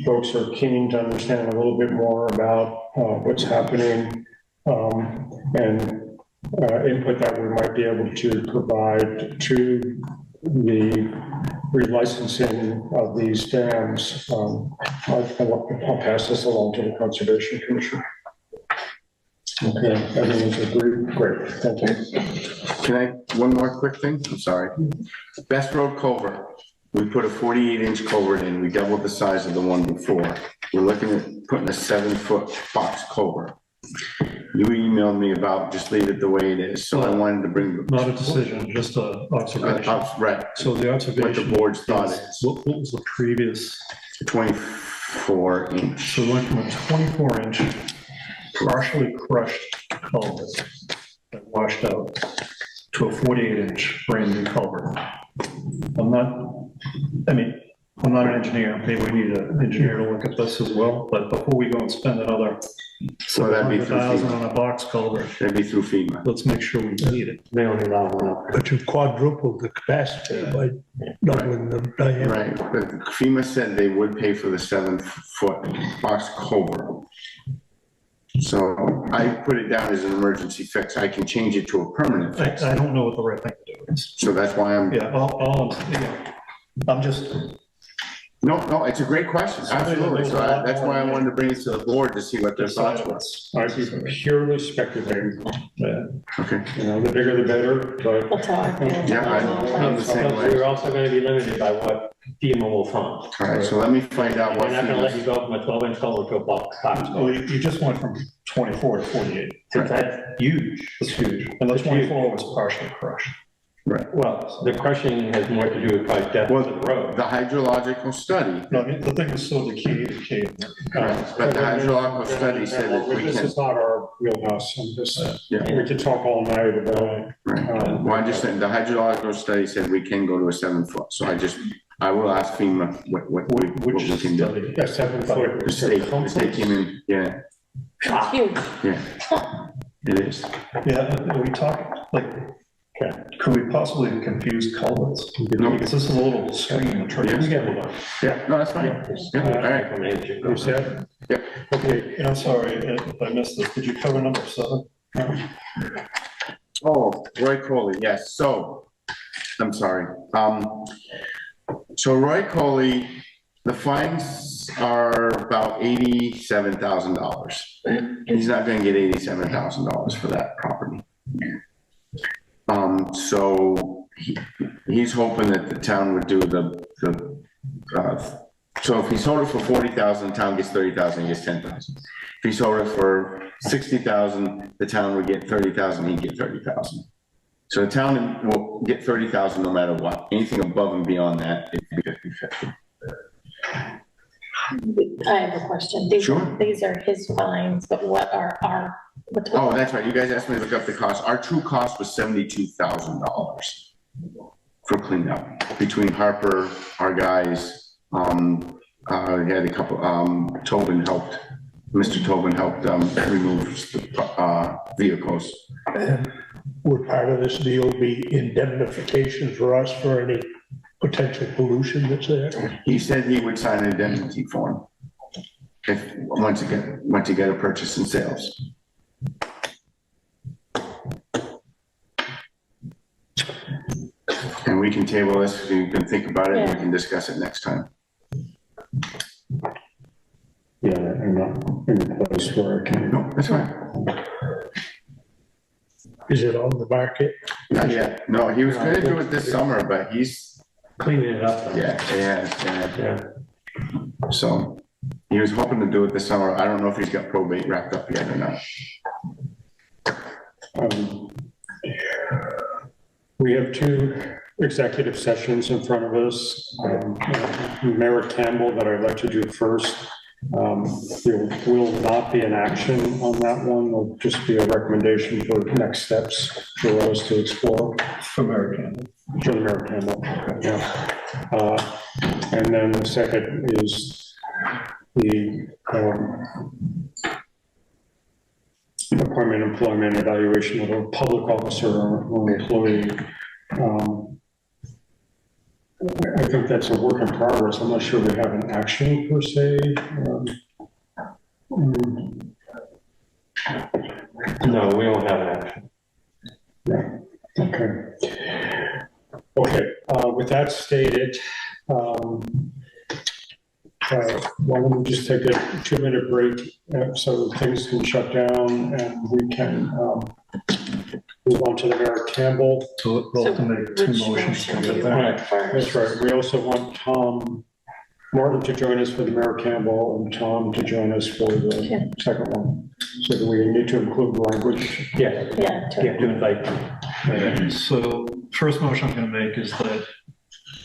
folks are keen to understand a little bit more about what's happening and input that we might be able to provide to the relicensing of these dams, I'll pass this along to the Conservation Commission. Okay, everyone's agreed, great, thank you.
Can I, one more quick thing? I'm sorry. Best Road Culvert, we put a 48-inch culvert in, we doubled the size of the one before. We're looking at putting a 7-foot box culvert. You emailed me about just leave it the way it is, so I wanted to bring.
Not a decision, just an observation.
Right,
So the
what
observation.
the board's thought
is,
is.
What was the previous?
24-inch.
So we went from a 24-inch partially crushed culvert that washed out to a 48-inch brand new culvert. I'm not an engineer, maybe we need an engineer to look at this as well, but before we go and spend another
So that'd be through
$700,000
FEMA.
on a box culvert,
That'd be through FEMA.
let's make sure we need it.
They only allow one up.
But you quadrupled the capacity by doubling the diameter.
Right, but FEMA said they would pay for the 7-foot box culvert. So I put it down as an emergency fix. I can change it to a permanent fix.
I don't know what the right thing to do is.
So that's why I'm,
Yeah, I'm just,
no, it's a great question, absolutely. So that's why I wanted to bring it to the board to see what their thoughts were.
I'd be purely speculating,
Okay,
you know, the bigger the better, but.
That's how I feel.
yeah, I'm the same way.
We're also gonna be limited by what FEMA will fund.
All right, so let me find out what
They're not gonna let you
FEMA,
go from a 12-inch culvert to a box culvert.
well, you just went from 24 to 48.
That's huge.
That's huge. And the 24 was partially crushed.
Well, the crushing has more to do with probably depth of the road.
the hydrological study,
No, the thing is still the key.
but the hydrological study said that we
This
can,
is not our wheelhouse, and this,
yeah.
we could talk all night about.
Right, well, I just said, the hydrological study said we can go to a 7-foot, so I will ask FEMA what we can do.
A 7-foot.
The state came in, yeah,
It's huge.
yeah, it is.
Yeah, we talked, like, could we possibly confuse culverts?
No.
Because this is a little stream.
Yeah, no, that's fine. Yeah, all right.
You said?
Yep.
Okay,
And I'm sorry if I missed this. Did you cover number 7?
Oh, Roy Coley, yes, so, I'm sorry. So Roy Coley, the fines are about $87,000. He's not gonna get $87,000 for that property. So he's hoping that the town would do so if he sold it for 40,000, the town gets 30,000, he gets 10,000. If he sold it for 60,000, the town would get 30,000, he'd get 30,000. So the town will get 30,000 no matter what. Anything above and beyond that, it'd be 50/50.
I have a question.
Sure.
These are his fines, but what are our, what's?
Oh, that's right. You guys asked me to look up the cost. Our true cost was $72,000 for cleanup between Harper, our guys. We had a couple, Tobin helped, Mr. Tobin helped remove the vehicles.
Would part of this deal be indemnification for us for any potential pollution that's there?
He said he would sign an indemnity form once you get a purchase and sales. And we can table this, so you can think about it, and we can discuss it next time.
yeah, I'm not in a place where I can.
No, that's fine.
Is it on the market?
Not yet. No, he was gonna do it this summer, but he's,
Cleaning it up.
yeah. So he was hoping to do it this summer. I don't know if he's got probate wrapped up yet or not.
We have 2 executive sessions in front of us. Merritt Campbell that I'd like to do first. There will not be an action on that one. It'll just be a recommendation for next steps for us to explore.
For Merritt.
For the Merritt Campbell, yeah. And then the second is the appointment, employment, evaluation of a public officer or employee. I think that's a work in progress. I'm not sure we have an action per se.
No, we don't have an action.
Yeah, okay. Okay, with that stated, Why don't we just take a 2-minute break so things can shut down and we can move on to the Merritt Campbell.
So we'll have to make two
Which
motions to
motion do
get
you
that.
want first?
That's right. We also want Tom Martin to join us for the Merritt Campbell and Tom to join us for the second one. So do we need to include language?
Yeah,
Yeah,
yeah, do invite.
Okay, so first motion I'm going to make is that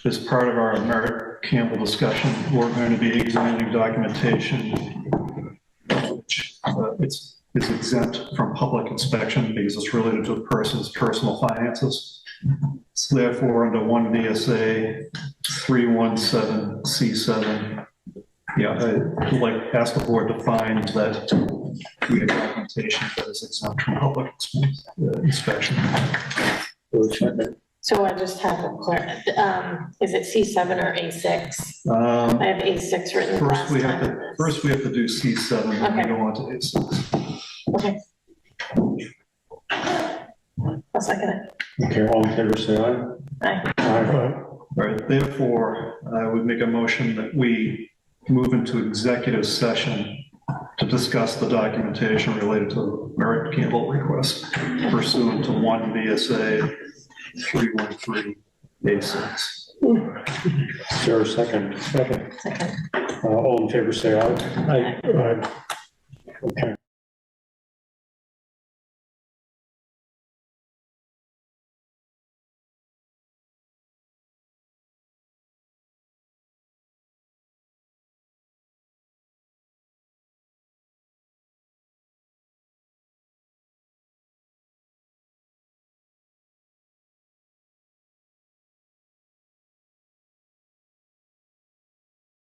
as part of our Merritt Campbell discussion, we're going to be examining documentation which it's exempt from public inspection because it's related to a person's personal finances. So therefore, under 1 V.S.A. 317C7, I'd like to ask the board to find that we have documentation that is exempt from public inspection.
so I just have a clear, is it C7 or A6? I have A6 written last time.
First we have to do C7, then we
Okay.
go on to A6.
Okay. I'll second it.
Okay, all in favor, say aye.
Aye.
Aye.
All right, therefore, I would make a motion that we move into executive session to discuss the documentation related to the Merritt Campbell request pursuant to 1 V.S.A. 313A6.
Is there a second?
Second.
All in favor, say aye.
Aye.
Aye. Okay.